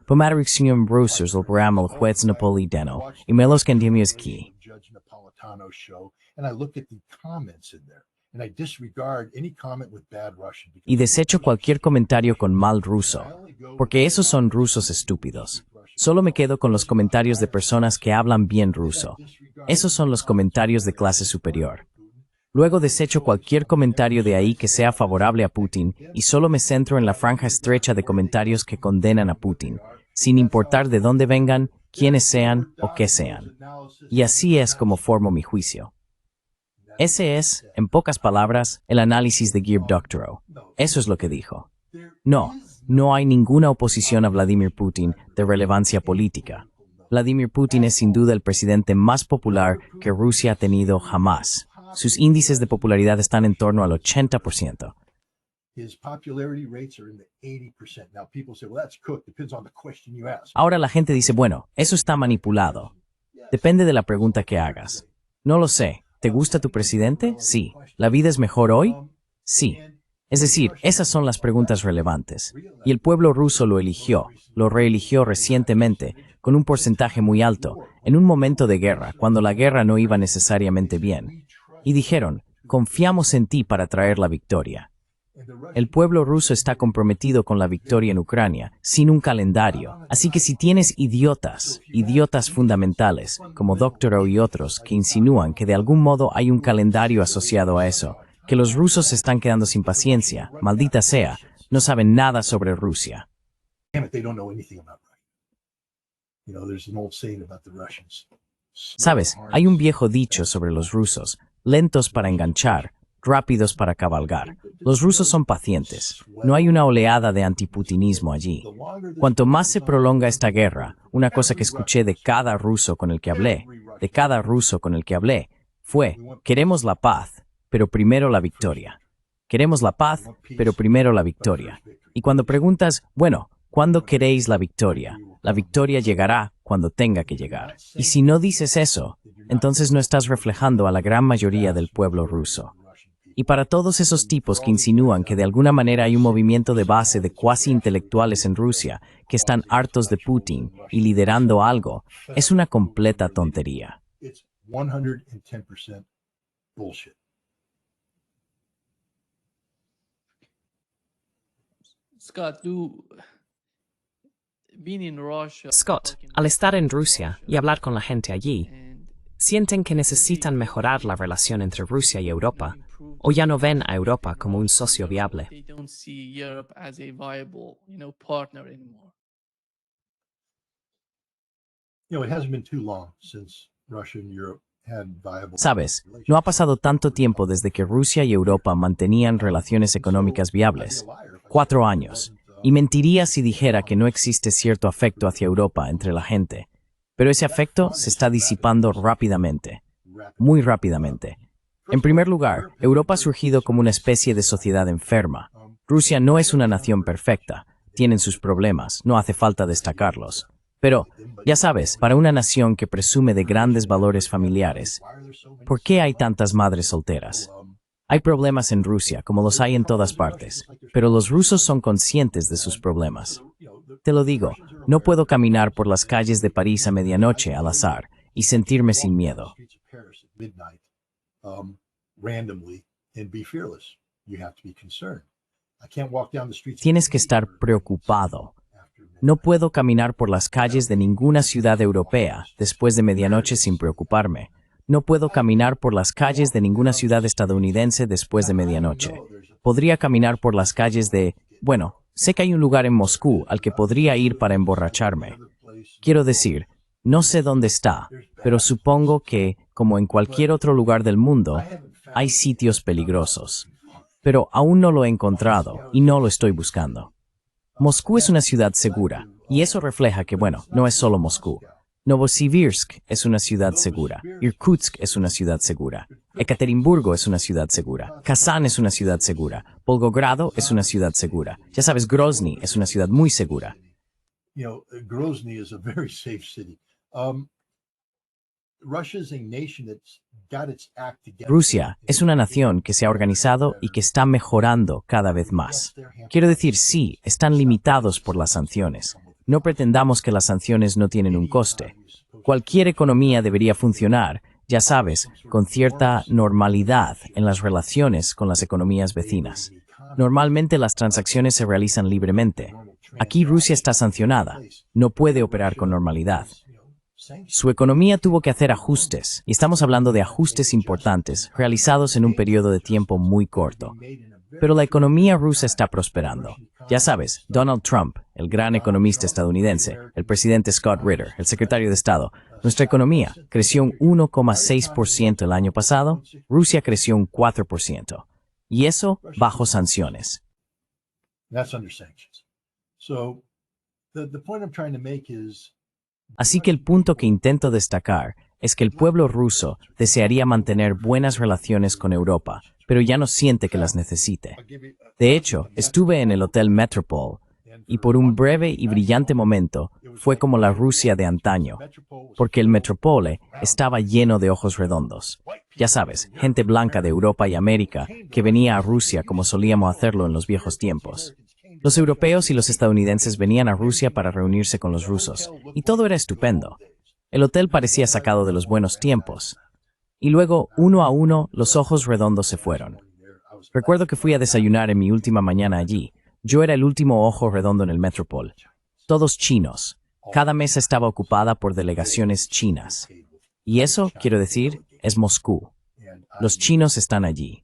[SPEAKER 3] Pomadricción rusos el programa El Juez Napolitano y me los cantimos aquí.
[SPEAKER 4] Judge Napolitano show, and I look at the comments in there, and I disregard any comment with bad Russian.
[SPEAKER 3] Y desecho cualquier comentario con mal ruso, porque esos son rusos estúpidos. Solo me quedo con los comentarios de personas que hablan bien ruso. Esos son los comentarios de clase superior. Luego desecho cualquier comentario de ahí que sea favorable a Putin y solo me centro en la franja estrecha de comentarios que condenan a Putin, sin importar de dónde vengan, quiénes sean o qué sean. Y así es como formo mi juicio. Ese es, en pocas palabras, el análisis de Geert Doctorow. Eso es lo que dijo. No hay ninguna oposición a Vladimir Putin de relevancia política. Vladimir Putin es sin duda el presidente más popular que Rusia ha tenido jamás. Sus índices de popularidad están en torno al 80%. Ahora la gente dice, bueno, eso está manipulado. Depende de la pregunta que hagas. No lo sé. ¿Te gusta tu presidente? Sí. ¿La vida es mejor hoy? Sí. Es decir, esas son las preguntas relevantes. Y el pueblo ruso lo eligió, lo reeligió recientemente, con un porcentaje muy alto, en un momento de guerra, cuando la guerra no iba necesariamente bien. Y dijeron, confiamos en ti para traer la victoria. El pueblo ruso está comprometido con la victoria en Ucrania, sin un calendario. Así que si tienes idiotas fundamentales, como Doctorow y otros, que insinúan que de algún modo hay un calendario asociado a eso, que los rusos se están quedando sin paciencia, maldita sea, no saben nada sobre Rusia. Sabes, hay un viejo dicho sobre los rusos, lentos para enganchar, rápidos para cabalgar. Los rusos son pacientes. No hay una oleada de antiputinismo allí. Cuanto más se prolonga esta guerra, una cosa que escuché de cada ruso con el que hablé, fue, queremos la paz, pero primero la victoria. Queremos la paz, pero primero la victoria. Y cuando preguntas, bueno, ¿cuándo queréis la victoria? La victoria llegará cuando tenga que llegar. Y si no dices eso, entonces no estás reflejando a la gran mayoría del pueblo ruso. Y para todos esos tipos que insinúan que de alguna manera hay un movimiento de base de cuasi intelectuales en Rusia que están hartos de Putin y liderando algo, es una completa tontería.
[SPEAKER 4] It's 110% bullshit.
[SPEAKER 1] Scott, al estar en Rusia y hablar con la gente allí, ¿sienten que necesitan mejorar la relación entre Rusia y Europa? ¿O ya no ven a Europa como un socio viable?
[SPEAKER 4] It hasn't been too long since Russia and Europe had viable.
[SPEAKER 3] Sabes, no ha pasado tanto tiempo desde que Rusia y Europa mantenían relaciones económicas viables. 4 años. Y mentiría si dijera que no existe cierto afecto hacia Europa entre la gente. Pero ese afecto se está disipando rápidamente. Muy rápidamente. En primer lugar, Europa ha surgido como una especie de sociedad enferma. Rusia no es una nación perfecta. Tienen sus problemas, no hace falta destacarlos. Pero, ya sabes, para una nación que presume de grandes valores familiares, ¿por qué hay tantas madres solteras? Hay problemas en Rusia, como los hay en todas partes, pero los rusos son conscientes de sus problemas. Te lo digo, no puedo caminar por las calles de París a medianoche al azar y sentirme sin miedo. Tienes que estar preocupado. No puedo caminar por las calles de ninguna ciudad europea después de medianoche sin preocuparme. No puedo caminar por las calles de ninguna ciudad estadounidense después de medianoche. Podría caminar por las calles de... Bueno, sé que hay un lugar en Moscú al que podría ir para emborracharme. Quiero decir, no sé dónde está, pero supongo que, como en cualquier otro lugar del mundo, hay sitios peligrosos. Pero aún no lo he encontrado y no lo estoy buscando. Moscú es una ciudad segura, y eso refleja que, bueno, no es solo Moscú. Novosibirsk es una ciudad segura, Irkutsk es una ciudad segura, Ekaterimburgo es una ciudad segura, Kazán es una ciudad segura, Volgogrado es una ciudad segura. Ya sabes, Grozny es una ciudad muy segura.
[SPEAKER 4] Grozny is a very safe city.
[SPEAKER 3] Rusia es una nación que se ha organizado y que está mejorando cada vez más. Quiero decir, sí, están limitados por las sanciones. No pretendamos que las sanciones no tienen un coste. Cualquier economía debería funcionar, ya sabes, con cierta normalidad en las relaciones con las economías vecinas. Normalmente las transacciones se realizan libremente. Aquí Rusia está sancionada. No puede operar con normalidad. Su economía tuvo que hacer ajustes, y estamos hablando de ajustes importantes, realizados en un periodo de tiempo muy corto. Pero la economía rusa está prosperando. Ya sabes, Donald Trump, el gran economista estadounidense, el presidente Scott Ritter, el secretario de Estado, nuestra economía creció un 1,6% el año pasado, Rusia creció un 4%. Y eso bajo sanciones. Así que el punto que intento destacar es que el pueblo ruso desearía mantener buenas relaciones con Europa, pero ya no siente que las necesite. De hecho, estuve en el Hotel Metropole, y por un breve y brillante momento fue como la Rusia de antaño, porque el Metropole estaba lleno de ojos redondos. Ya sabes, gente blanca de Europa y América que venía a Rusia como solíamos hacerlo en los viejos tiempos. Los europeos y los estadounidenses venían a Rusia para reunirse con los rusos, y todo era estupendo. El hotel parecía sacado de los buenos tiempos. Y luego, uno a uno, los ojos redondos se fueron. Recuerdo que fui a desayunar en mi última mañana allí. Yo era el último ojo redondo en el Metropole. Todos chinos. Cada mesa estaba ocupada por delegaciones chinas. Y eso, quiero decir, es Moscú. Los chinos están allí.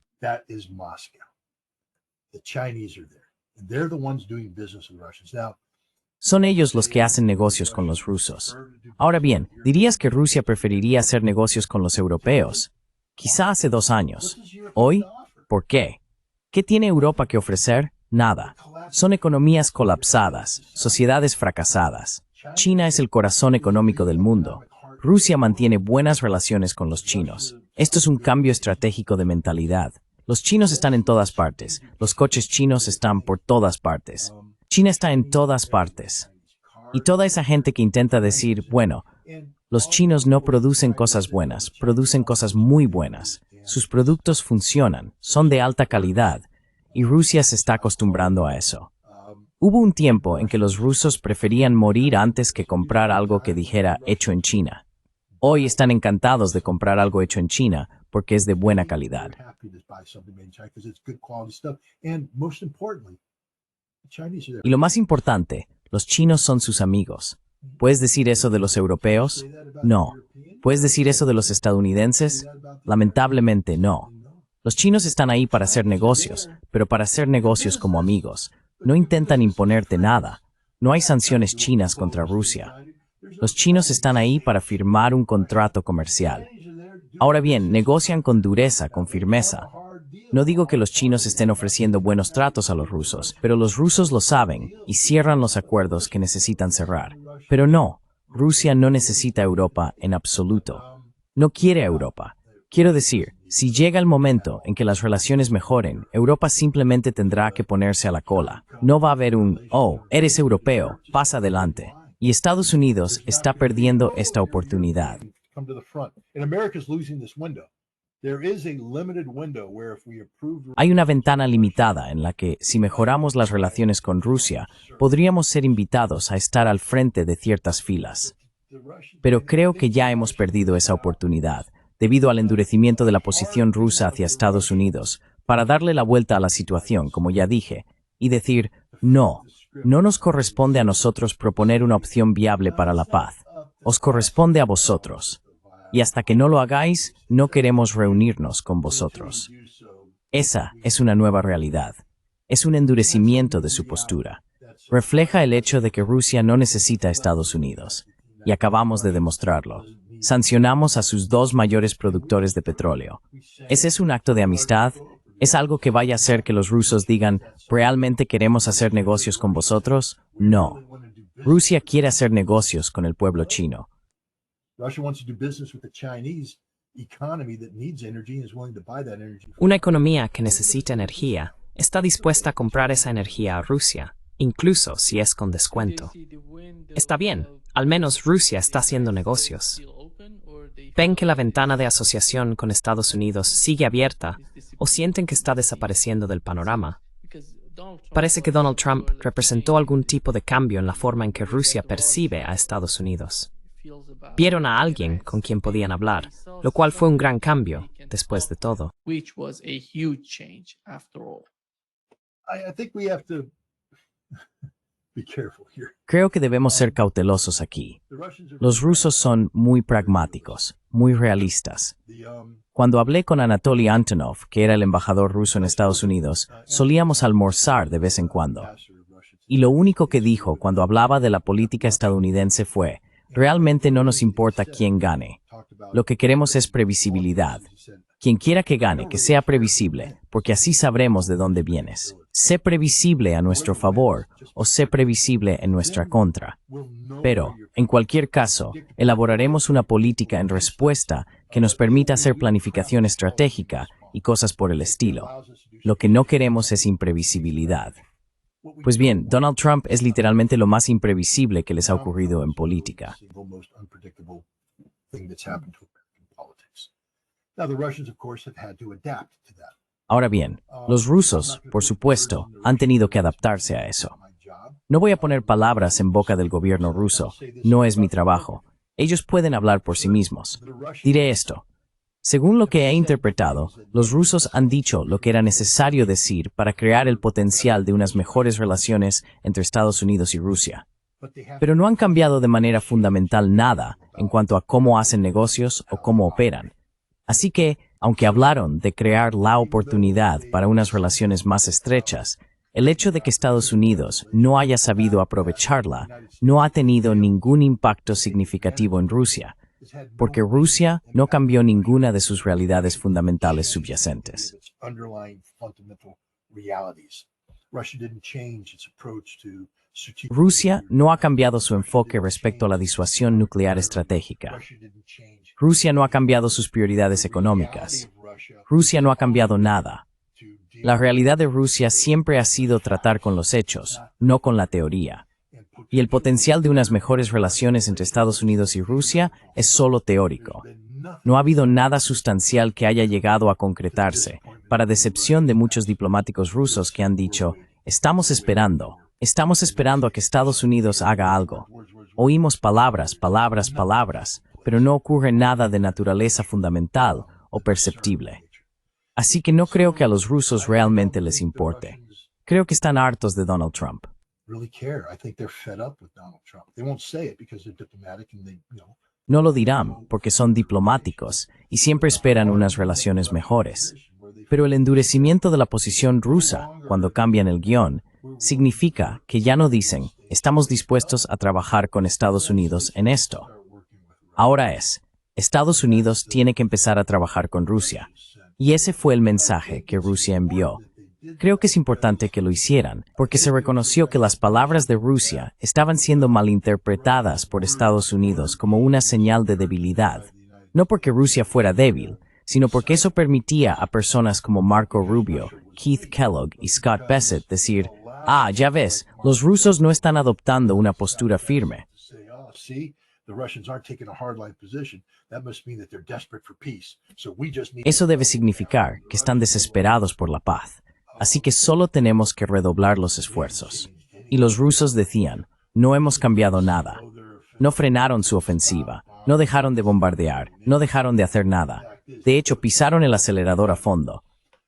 [SPEAKER 3] Son ellos los que hacen negocios con los rusos. Ahora bien, ¿dirías que Rusia preferiría hacer negocios con los europeos? Quizá hace 2 años. Hoy, ¿por qué? ¿Qué tiene Europa que ofrecer? Nada. Son economías colapsadas, sociedades fracasadas. China es el corazón económico del mundo. Rusia mantiene buenas relaciones con los chinos. Esto es un cambio estratégico de mentalidad. Los chinos están en todas partes. Los coches chinos están por todas partes. China está en todas partes. Y toda esa gente que intenta decir, bueno, los chinos no producen cosas buenas, producen cosas muy buenas. Sus productos funcionan, son de alta calidad, y Rusia se está acostumbrando a eso. Hubo un tiempo en que los rusos preferían morir antes que comprar algo que dijera hecho en China. Hoy están encantados de comprar algo hecho en China porque es de buena calidad. Y lo más importante, los chinos son sus amigos. ¿Puedes decir eso de los europeos? No. ¿Puedes decir eso de los estadounidenses? Lamentablemente no. Los chinos están ahí para hacer negocios, pero para hacer negocios como amigos. No intentan imponerte nada. No hay sanciones chinas contra Rusia. Los chinos están ahí para firmar un contrato comercial. Ahora bien, negocian con dureza, con firmeza. No digo que los chinos estén ofreciendo buenos tratos a los rusos, pero los rusos lo saben y cierran los acuerdos que necesitan cerrar. Pero no, Rusia no necesita a Europa en absoluto. No quiere a Europa. Quiero decir, si llega el momento en que las relaciones mejoren, Europa simplemente tendrá que ponerse a la cola. No va a haber un, oh, eres europeo, pasa adelante. Y Estados Unidos está perdiendo esta oportunidad. Hay una ventana limitada en la que, si mejoramos las relaciones con Rusia, podríamos ser invitados a estar al frente de ciertas filas. Pero creo que ya hemos perdido esa oportunidad, debido al endurecimiento de la posición rusa hacia Estados Unidos, para darle la vuelta a la situación, como ya dije, y decir, no, no nos corresponde a nosotros proponer una opción viable para la paz. Os corresponde a vosotros. Y hasta que no lo hagáis, no queremos reunirnos con vosotros. Esa es una nueva realidad. Es un endurecimiento de su postura. Refleja el hecho de que Rusia no necesita a Estados Unidos. Y acabamos de demostrarlo. Sancionamos a sus dos mayores productores de petróleo. ¿Ese es un acto de amistad? ¿Es algo que vaya a hacer que los rusos digan, ¿realmente queremos hacer negocios con vosotros? No. Rusia quiere hacer negocios con el pueblo chino.
[SPEAKER 1] Una economía que necesita energía está dispuesta a comprar esa energía a Rusia, incluso si es con descuento. Está bien, al menos Rusia está haciendo negocios. ¿Ven que la ventana de asociación con Estados Unidos sigue abierta o sienten que está desapareciendo del panorama? Parece que Donald Trump representó algún tipo de cambio en la forma en que Rusia percibe a Estados Unidos. Vieron a alguien con quien podían hablar, lo cual fue un gran cambio, después de todo.
[SPEAKER 3] Creo que debemos ser cautelosos aquí. Los rusos son muy pragmáticos, muy realistas. Cuando hablé con Anatoly Antonov, que era el embajador ruso en Estados Unidos, solíamos almorzar de vez en cuando. Y lo único que dijo cuando hablaba de la política estadounidense fue, realmente no nos importa quién gane. Lo que queremos es previsibilidad. Quien quiera que gane, que sea previsible, porque así sabremos de dónde vienes. Sé previsible a nuestro favor o sé previsible en nuestra contra. Pero, en cualquier caso, elaboraremos una política en respuesta que nos permita hacer planificación estratégica y cosas por el estilo. Lo que no queremos es imprevisibilidad. Pues bien, Donald Trump es literalmente lo más imprevisible que les ha ocurrido en política. Ahora bien, los rusos, por supuesto, han tenido que adaptarse a eso. No voy a poner palabras en boca del gobierno ruso, no es mi trabajo. Ellos pueden hablar por sí mismos. Diré esto. Según lo que he interpretado, los rusos han dicho lo que era necesario decir para crear el potencial de unas mejores relaciones entre Estados Unidos y Rusia. Pero no han cambiado de manera fundamental nada en cuanto a cómo hacen negocios o cómo operan. Así que, aunque hablaron de crear la oportunidad para unas relaciones más estrechas, el hecho de que Estados Unidos no haya sabido aprovecharla no ha tenido ningún impacto significativo en Rusia, porque Rusia no cambió ninguna de sus realidades fundamentales subyacentes. Rusia no ha cambiado su enfoque respecto a la disuasión nuclear estratégica. Rusia no ha cambiado sus prioridades económicas. Rusia no ha cambiado nada. La realidad de Rusia siempre ha sido tratar con los hechos, no con la teoría. Y el potencial de unas mejores relaciones entre Estados Unidos y Rusia es solo teórico. No ha habido nada sustancial que haya llegado a concretarse, para decepción de muchos diplomáticos rusos que han dicho, estamos esperando a que Estados Unidos haga algo. Oímos palabras, pero no ocurre nada de naturaleza fundamental o perceptible. Así que no creo que a los rusos realmente les importe. Creo que están hartos de Donald Trump. No lo dirán porque son diplomáticos y siempre esperan unas relaciones mejores. Pero el endurecimiento de la posición rusa, cuando cambian el guión, significa que ya no dicen, estamos dispuestos a trabajar con Estados Unidos en esto. Ahora es, Estados Unidos tiene que empezar a trabajar con Rusia. Y ese fue el mensaje que Rusia envió. Creo que es importante que lo hicieran, porque se reconoció que las palabras de Rusia estaban siendo malinterpretadas por Estados Unidos como una señal de debilidad. No porque Rusia fuera débil, sino porque eso permitía a personas como Marco Rubio, Keith Kellogg y Scott Bessent decir, ya ves, los rusos no están adoptando una postura firme. Eso debe significar que están desesperados por la paz. Así que solo tenemos que redoblar los esfuerzos. Y los rusos decían, no hemos cambiado nada. No frenaron su ofensiva, no dejaron de bombardear, no dejaron de hacer nada. De hecho, pisaron el acelerador a fondo.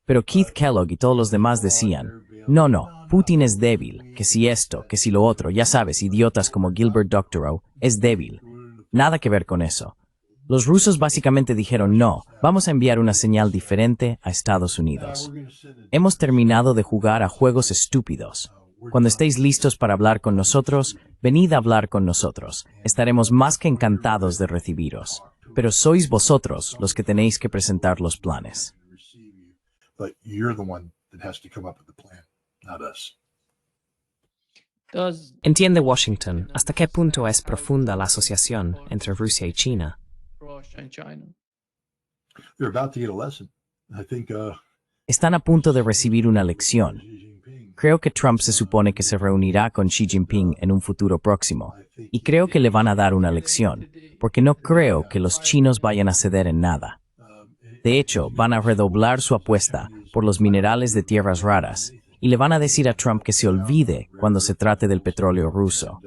[SPEAKER 3] Pero Keith Kellogg y todos los demás decían, no, Putin es débil, que si esto, que si lo otro, ya sabes, idiotas como Gilbert Doctorow, es débil. Nada que ver con eso. Los rusos básicamente dijeron no, vamos a enviar una señal diferente a Estados Unidos. Hemos terminado de jugar a juegos estúpidos. Cuando estéis listos para hablar con nosotros, venid a hablar con nosotros. Estaremos más que encantados de recibiros. Pero sois vosotros los que tenéis que presentar los planes.
[SPEAKER 4] But you're the one that has to come up with the plan, not us.
[SPEAKER 2] Does
[SPEAKER 1] ¿Entiende Washington hasta qué punto es profunda la asociación entre Rusia y China?
[SPEAKER 2] Russia and China?
[SPEAKER 4] They're about to get a lesson. I think
[SPEAKER 3] Están a punto de recibir una lección. Creo que Trump se supone que se reunirá con Xi Jinping en un futuro próximo. Y creo que le van a dar una lección, porque no creo que los chinos vayan a ceder en nada. De hecho, van a redoblar su apuesta por los minerales de tierras raras y le van a decir a Trump que se olvide cuando se trate del petróleo ruso.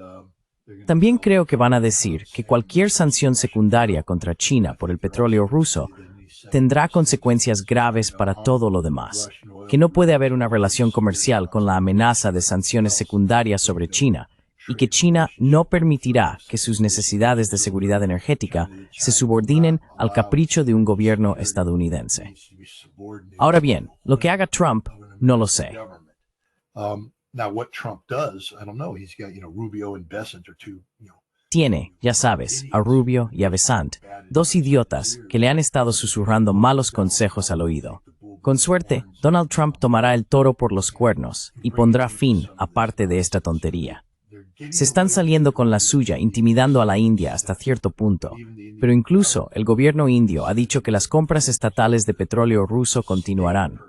[SPEAKER 3] También creo que van a decir que cualquier sanción secundaria contra China por el petróleo ruso tendrá consecuencias graves para todo lo demás, que no puede haber una relación comercial con la amenaza de sanciones secundarias sobre China, y que China no permitirá que sus necesidades de seguridad energética se subordinen al capricho de un gobierno estadounidense. Ahora bien, lo que haga Trump, no lo sé.
[SPEAKER 4] Now what Trump does, I don't know. He's got, Rubio and Bessent are two,
[SPEAKER 3] Tiene, ya sabes, a Rubio y a Bessent, dos idiotas que le han estado susurrando malos consejos al oído. Con suerte, Donald Trump tomará el toro por los cuernos y pondrá fin a parte de esta tontería. Se están saliendo con la suya, intimidando a la India hasta cierto punto, pero incluso el gobierno indio ha dicho que las compras estatales de petróleo ruso continuarán.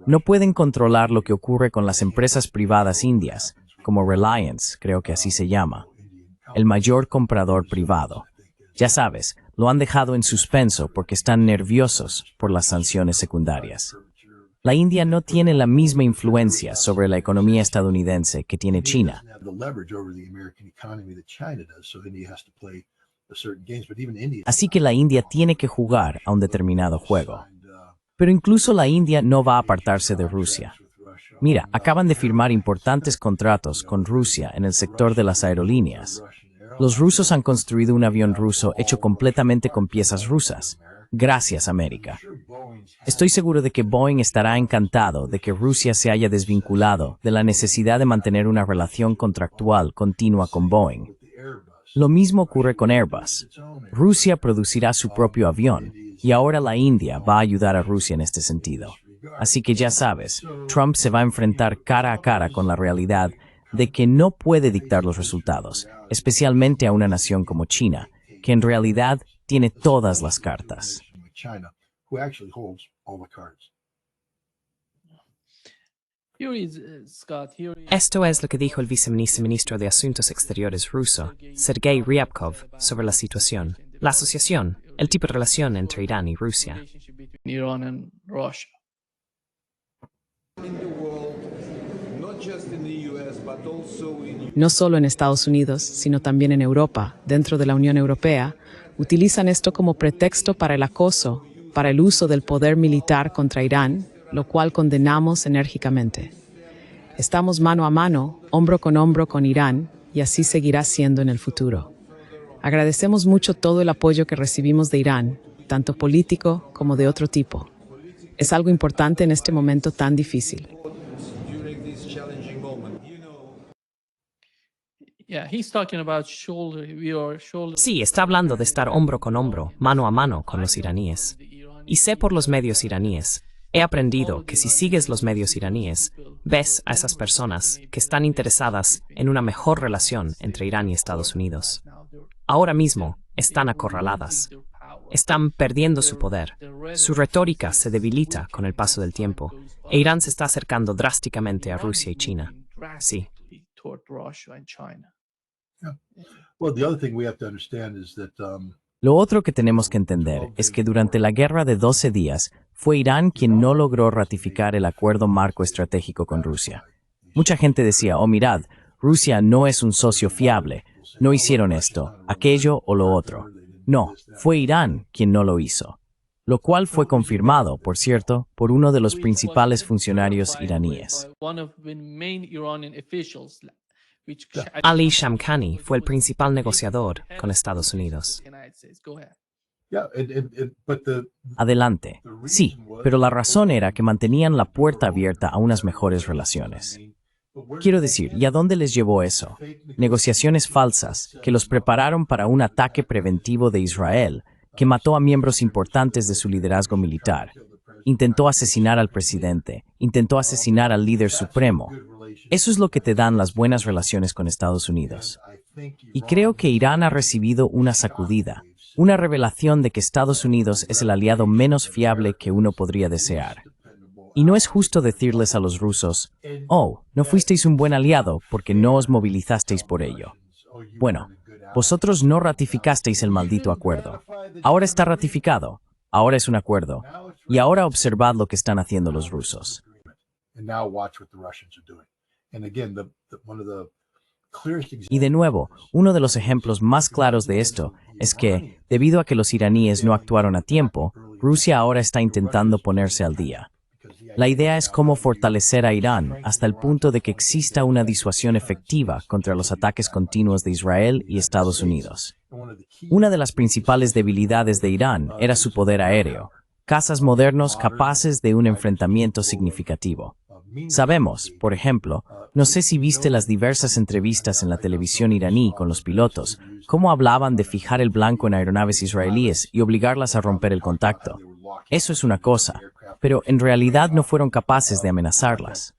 [SPEAKER 3] No pueden controlar lo que ocurre con las empresas privadas indias, como Reliance, creo que así se llama, el mayor comprador privado. Ya sabes, lo han dejado en suspenso porque están nerviosos por las sanciones secundarias. La India no tiene la misma influencia sobre la economía estadounidense que tiene China. Así que la India tiene que jugar a un determinado juego. Pero incluso la India no va a apartarse de Rusia. Mira, acaban de firmar importantes contratos con Rusia en el sector de las aerolíneas. Los rusos han construido un avión ruso hecho completamente con piezas rusas. Gracias, América. Estoy seguro de que Boeing estará encantado de que Rusia se haya desvinculado de la necesidad de mantener una relación contractual continua con Boeing. Lo mismo ocurre con Airbus. Rusia producirá su propio avión, y ahora la India va a ayudar a Rusia en este sentido. Así que ya sabes, Trump se va a enfrentar cara a cara con la realidad de que no puede dictar los resultados, especialmente a una nación como China, que en realidad tiene todas las cartas.
[SPEAKER 1] Esto es lo que dijo el viceministro de Asuntos Exteriores ruso, Sergei Ryabkov, sobre la situación, la asociación, el tipo de relación entre Irán y Rusia.
[SPEAKER 2] Iran and Russia.
[SPEAKER 5] No solo en Estados Unidos, sino también en Europa, dentro de la Unión Europea, utilizan esto como pretexto para el acoso, para el uso del poder militar contra Irán, lo cual condenamos enérgicamente. Estamos mano a mano, hombro con Irán, y así seguirá siendo en el futuro. Agradecemos mucho todo el apoyo que recibimos de Irán, tanto político como de otro tipo. Es algo importante en este momento tan difícil.
[SPEAKER 2] Yeah, he's talking about shoulder.
[SPEAKER 1] Sí, está hablando de estar hombro con hombro, mano a mano con los iraníes. Y sé por los medios iraníes, he aprendido que si sigues los medios iraníes, ves a esas personas que están interesadas en una mejor relación entre Irán y Estados Unidos. Ahora mismo están acorraladas. Están perdiendo su poder. Su retórica se debilita con el paso del tiempo, e Irán se está acercando drásticamente a Rusia y China. Sí.
[SPEAKER 3] Lo otro que tenemos que entender es que durante la guerra de 12 días fue Irán quien no logró ratificar el acuerdo marco estratégico con Rusia. Mucha gente decía, oh mirad, Rusia no es un socio fiable, no hicieron esto, aquello o lo otro. No, fue Irán quien no lo hizo. Lo cual fue confirmado, por cierto, por uno de los principales funcionarios iraníes.
[SPEAKER 1] Ali Shamkhani fue el principal negociador con Estados Unidos.
[SPEAKER 3] Adelante. Sí, pero la razón era que mantenían la puerta abierta a unas mejores relaciones. Quiero decir, ¿y a dónde les llevó eso? Negociaciones falsas que los prepararon para un ataque preventivo de Israel, que mató a miembros importantes de su liderazgo militar. Intentó asesinar al presidente, intentó asesinar al líder supremo. Eso es lo que te dan las buenas relaciones con Estados Unidos. Y creo que Irán ha recibido una sacudida, una revelación de que Estados Unidos es el aliado menos fiable que uno podría desear. Y no es justo decirles a los rusos, oh, no fuisteis un buen aliado porque no os movilizasteis por ello. Bueno, vosotros no ratificasteis el maldito acuerdo. Ahora está ratificado, ahora es un acuerdo, y ahora observad lo que están haciendo los rusos. Y de nuevo, uno de los ejemplos más claros de esto es que, debido a que los iraníes no actuaron a tiempo, Rusia ahora está intentando ponerse al día. La idea es cómo fortalecer a Irán hasta el punto de que exista una disuasión efectiva contra los ataques continuos de Israel y Estados Unidos. Una de las principales debilidades de Irán era su poder aéreo, cazas modernos capaces de un enfrentamiento significativo. Sabemos, por ejemplo, no sé si viste las diversas entrevistas en la televisión iraní con los pilotos, cómo hablaban de fijar el blanco en aeronaves israelíes y obligarlas a romper el contacto. Eso es una cosa, pero en realidad no fueron capaces de amenazarlas.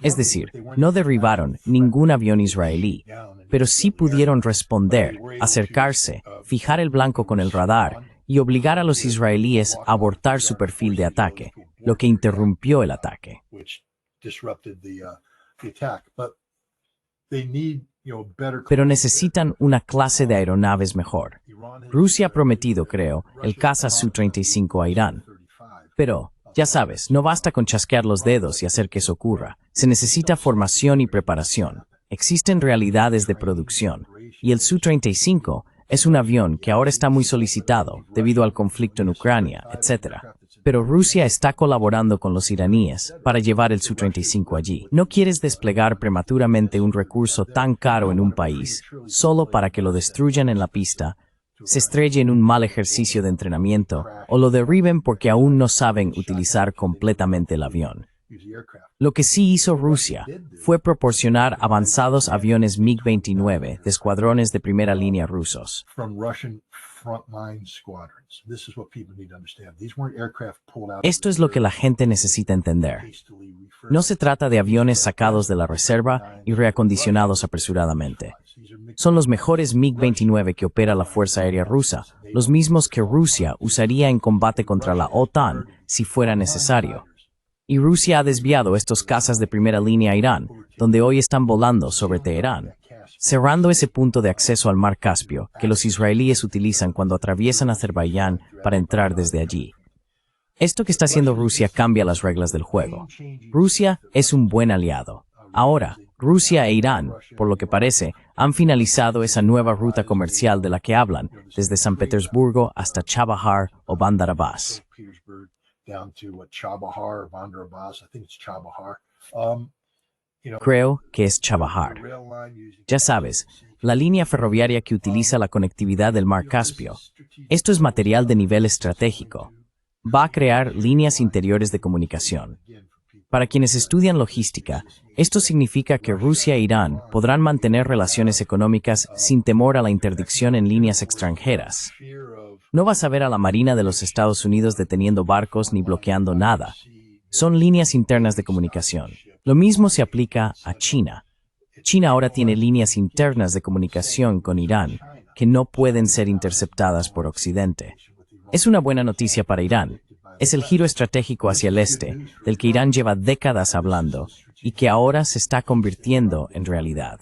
[SPEAKER 3] Es decir, no derribaron ningún avión israelí, pero sí pudieron responder, acercarse, fijar el blanco con el radar y obligar a los israelíes a abortar su perfil de ataque, lo que interrumpió el ataque. Pero necesitan una clase de aeronaves mejor. Rusia ha prometido, creo, el caza Su-35 a Irán. Pero, ya sabes, no basta con chasquear los dedos y hacer que eso ocurra. Se necesita formación y preparación. Existen realidades de producción. Y el Su-35 es un avión que ahora está muy solicitado debido al conflicto en Ucrania, etc. Pero Rusia está colaborando con los iraníes para llevar el Su-35 allí. No quieres desplegar prematuramente un recurso tan caro en un país solo para que lo destruyan en la pista, se estrelle en un mal ejercicio de entrenamiento o lo derriben porque aún no saben utilizar completamente el avión. Lo que sí hizo Rusia fue proporcionar avanzados aviones MiG-29 de escuadrones de primera línea rusos. Esto es lo que la gente necesita entender. No se trata de aviones sacados de la reserva y reacondicionados apresuradamente. Son los mejores MiG-29 que opera la Fuerza Aérea Rusa, los mismos que Rusia usaría en combate contra la OTAN si fuera necesario. Y Rusia ha desviado estos cazas de primera línea a Irán, donde hoy están volando sobre Teherán, cerrando ese punto de acceso al Mar Caspio que los israelíes utilizan cuando atraviesan Azerbaiyán para entrar desde allí. Esto que está haciendo Rusia cambia las reglas del juego. Rusia es un buen aliado. Ahora, Rusia e Irán, por lo que parece, han finalizado esa nueva ruta comercial de la que hablan, desde San Petersburgo hasta Chabahar o Bandar Abbas. Creo que es Chabahar. Ya sabes, la línea ferroviaria que utiliza la conectividad del Mar Caspio. Esto es material de nivel estratégico. Va a crear líneas interiores de comunicación. Para quienes estudian logística, esto significa que Rusia e Irán podrán mantener relaciones económicas sin temor a la interdicción en líneas extranjeras. No vas a ver a la Marina de los Estados Unidos deteniendo barcos ni bloqueando nada. Son líneas internas de comunicación. Lo mismo se aplica a China. China ahora tiene líneas internas de comunicación con Irán que no pueden ser interceptadas por Occidente. Es una buena noticia para Irán. Es el giro estratégico hacia el este, del que Irán lleva décadas hablando y que ahora se está convirtiendo en realidad.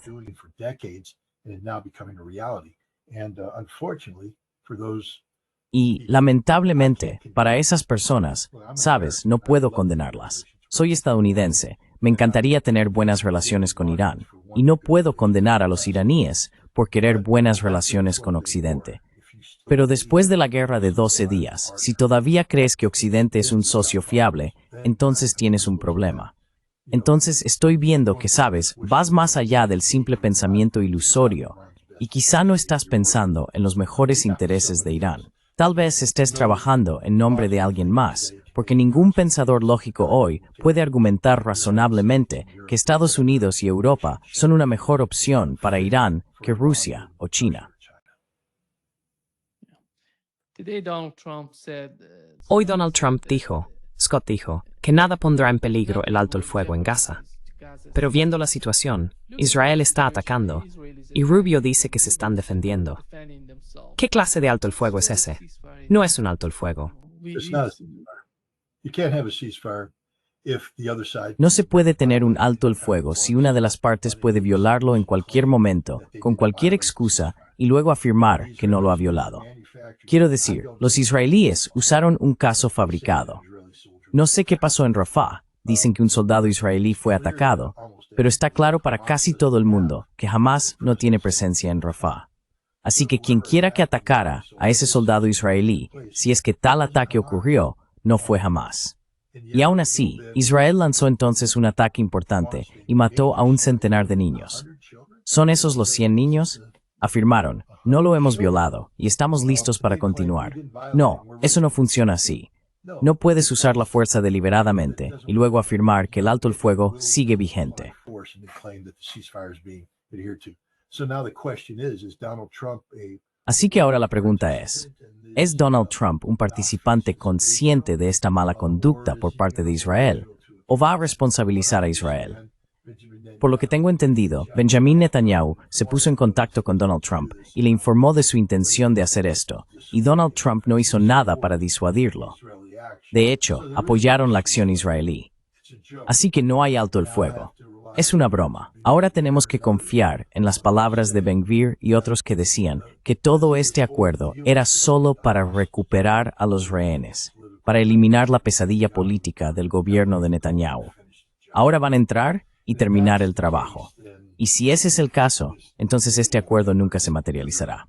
[SPEAKER 3] Y, lamentablemente, para esas personas, sabes, no puedo condenarlas. Soy estadounidense, me encantaría tener buenas relaciones con Irán, y no puedo condenar a los iraníes por querer buenas relaciones con Occidente. Pero después de la guerra de 12 días, si todavía crees que Occidente es un socio fiable, entonces tienes un problema. Entonces estoy viendo que, sabes, vas más allá del simple pensamiento ilusorio, y quizá no estás pensando en los mejores intereses de Irán. Tal vez estés trabajando en nombre de alguien más, porque ningún pensador lógico hoy puede argumentar razonablemente que Estados Unidos y Europa son una mejor opción para Irán que Rusia o China.
[SPEAKER 2] Today, Donald Trump said,
[SPEAKER 1] Hoy Donald Trump dijo, Scott dijo, que nada pondrá en peligro el alto el fuego en Gaza. Pero viendo la situación, Israel está atacando y Rubio dice que se están defendiendo. ¿Qué clase de alto el fuego es ese? No es un alto el fuego.
[SPEAKER 4] It's not a ceasefire. You can't have a ceasefire if the other side.
[SPEAKER 3] No se puede tener un alto el fuego si una de las partes puede violarlo en cualquier momento, con cualquier excusa, y luego afirmar que no lo ha violado. Quiero decir, los israelíes usaron un caso fabricado. No sé qué pasó en Rafah. Dicen que un soldado israelí fue atacado, pero está claro para casi todo el mundo que Hamás no tiene presencia en Rafah. Así que quien quiera que atacara a ese soldado israelí, si es que tal ataque ocurrió, no fue Hamás. Y aún así, Israel lanzó entonces un ataque importante y mató a un centenar de niños. ¿Son esos los 100 niños? Afirmaron, no lo hemos violado y estamos listos para continuar. No, eso no funciona así. No puedes usar la fuerza deliberadamente y luego afirmar que el alto el fuego sigue vigente. Así que ahora la pregunta ¿es Donald Trump un participante consciente de esta mala conducta por parte de Israel o va a responsabilizar a Israel? Por lo que tengo entendido, Benjamin Netanyahu se puso en contacto con Donald Trump y le informó de su intención de hacer esto, y Donald Trump no hizo nada para disuadirlo. De hecho, apoyaron la acción israelí. Así que no hay alto el fuego. Es una broma. Ahora tenemos que confiar en las palabras de Ben Gvir y otros que decían que todo este acuerdo era solo para recuperar a los rehenes, para eliminar la pesadilla política del gobierno de Netanyahu. Ahora van a entrar y terminar el trabajo. Y si ese es el caso, entonces este acuerdo nunca se materializará.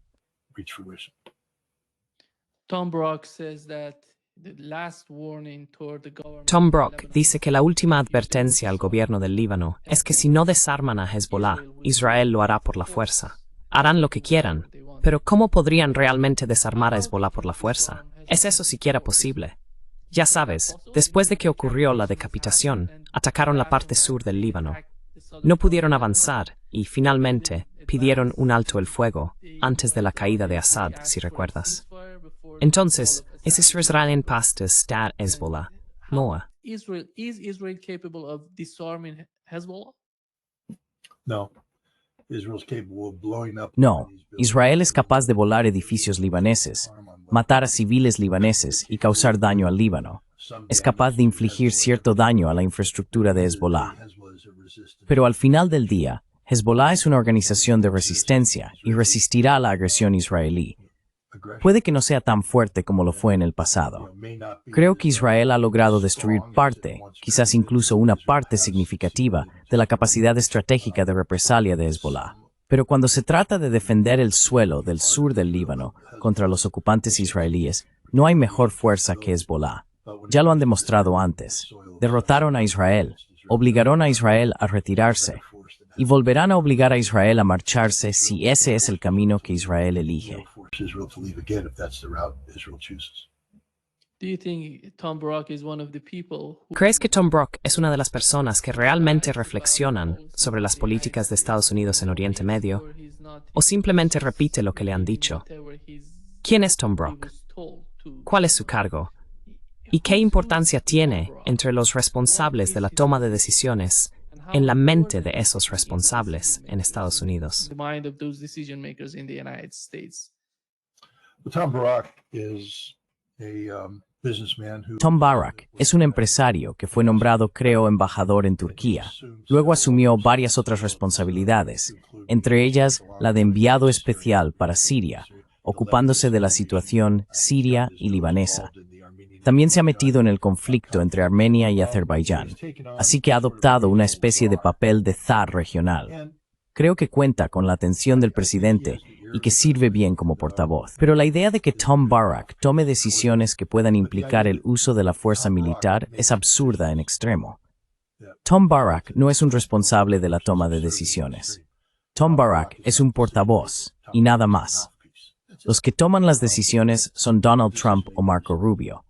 [SPEAKER 2] Tom Brock says that the last warning toward the government.
[SPEAKER 1] Tom Brock dice que la última advertencia al gobierno del Líbano es que si no desarman a Hezbollah, Israel lo hará por la fuerza. Harán lo que quieran, pero ¿cómo podrían realmente desarmar a Hezbollah por la fuerza? ¿Es eso siquiera posible? Ya sabes, después de que ocurrió la decapitación, atacaron la parte sur del Líbano. No pudieron avanzar y, finalmente, pidieron un alto el fuego antes de la caída de Assad, si recuerdas. Entonces, ¿es Israel en paz de estar Hezbollah? No.
[SPEAKER 2] Is Israel capable of disarming Hezbollah?
[SPEAKER 4] No. Israel's capable of blowing up.
[SPEAKER 3] No, Israel es capaz de volar edificios libaneses, matar a civiles libaneses y causar daño al Líbano. Es capaz de infligir cierto daño a la infraestructura de Hezbollah. Pero al final del día, Hezbollah es una organización de resistencia y resistirá a la agresión israelí. Puede que no sea tan fuerte como lo fue en el pasado. Creo que Israel ha logrado destruir parte, quizás incluso una parte significativa, de la capacidad estratégica de represalia de Hezbollah. Pero cuando se trata de defender el suelo del sur del Líbano contra los ocupantes israelíes, no hay mejor fuerza que Hezbollah. Ya lo han demostrado antes. Derrotaron a Israel, obligaron a Israel a retirarse, y volverán a obligar a Israel a marcharse si ese es el camino que Israel elige.
[SPEAKER 2] Do you think Tom Brock is one of the people who
[SPEAKER 1] ¿Crees que Tom Brock es una de las personas que realmente reflexionan sobre las políticas de Estados Unidos en Oriente Medio o simplemente repite lo que le han dicho? ¿Quién es Tom Brock? ¿Cuál es su cargo? ¿Y qué importancia tiene entre los responsables de la toma de decisiones en la mente de esos responsables en Estados Unidos?
[SPEAKER 2] the mind of those decision makers in the United States?
[SPEAKER 4] Tom Barak is a businessman who
[SPEAKER 3] Tom Barak es un empresario que fue nombrado, creo, embajador en Turquía. Luego asumió varias otras responsabilidades, entre ellas la de enviado especial para Siria, ocupándose de la situación siria y libanesa. También se ha metido en el conflicto entre Armenia y Azerbaiyán, así que ha adoptado una especie de papel de zar regional. Creo que cuenta con la atención del presidente y que sirve bien como portavoz. Pero la idea de que Tom Barak tome decisiones que puedan implicar el uso de la fuerza militar es absurda en extremo. Tom Barak no es un responsable de la toma de decisiones. Tom Barak es un portavoz y nada más. Los que toman las decisiones son Donald Trump o Marco Rubio.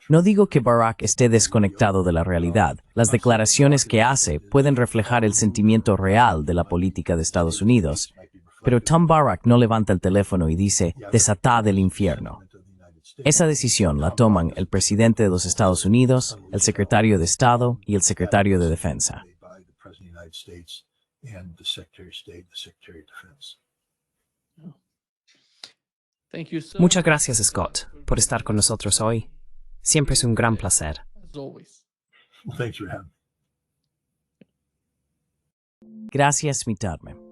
[SPEAKER 3] No digo que Barack esté desconectado de la realidad. Las declaraciones que hace pueden reflejar el sentimiento real de la política de Estados Unidos. Pero Tom Barack no levanta el teléfono y dice, desatad el infierno. Esa decisión la toman el presidente de los Estados Unidos, el secretario de Estado y el secretario de Defensa.
[SPEAKER 2] Thank you so
[SPEAKER 1] Muchas gracias, Scott, por estar con nosotros hoy. Siempre es un gran placer.
[SPEAKER 2] as always.
[SPEAKER 4] Well, thanks for having me.
[SPEAKER 3] Gracias, invitarme.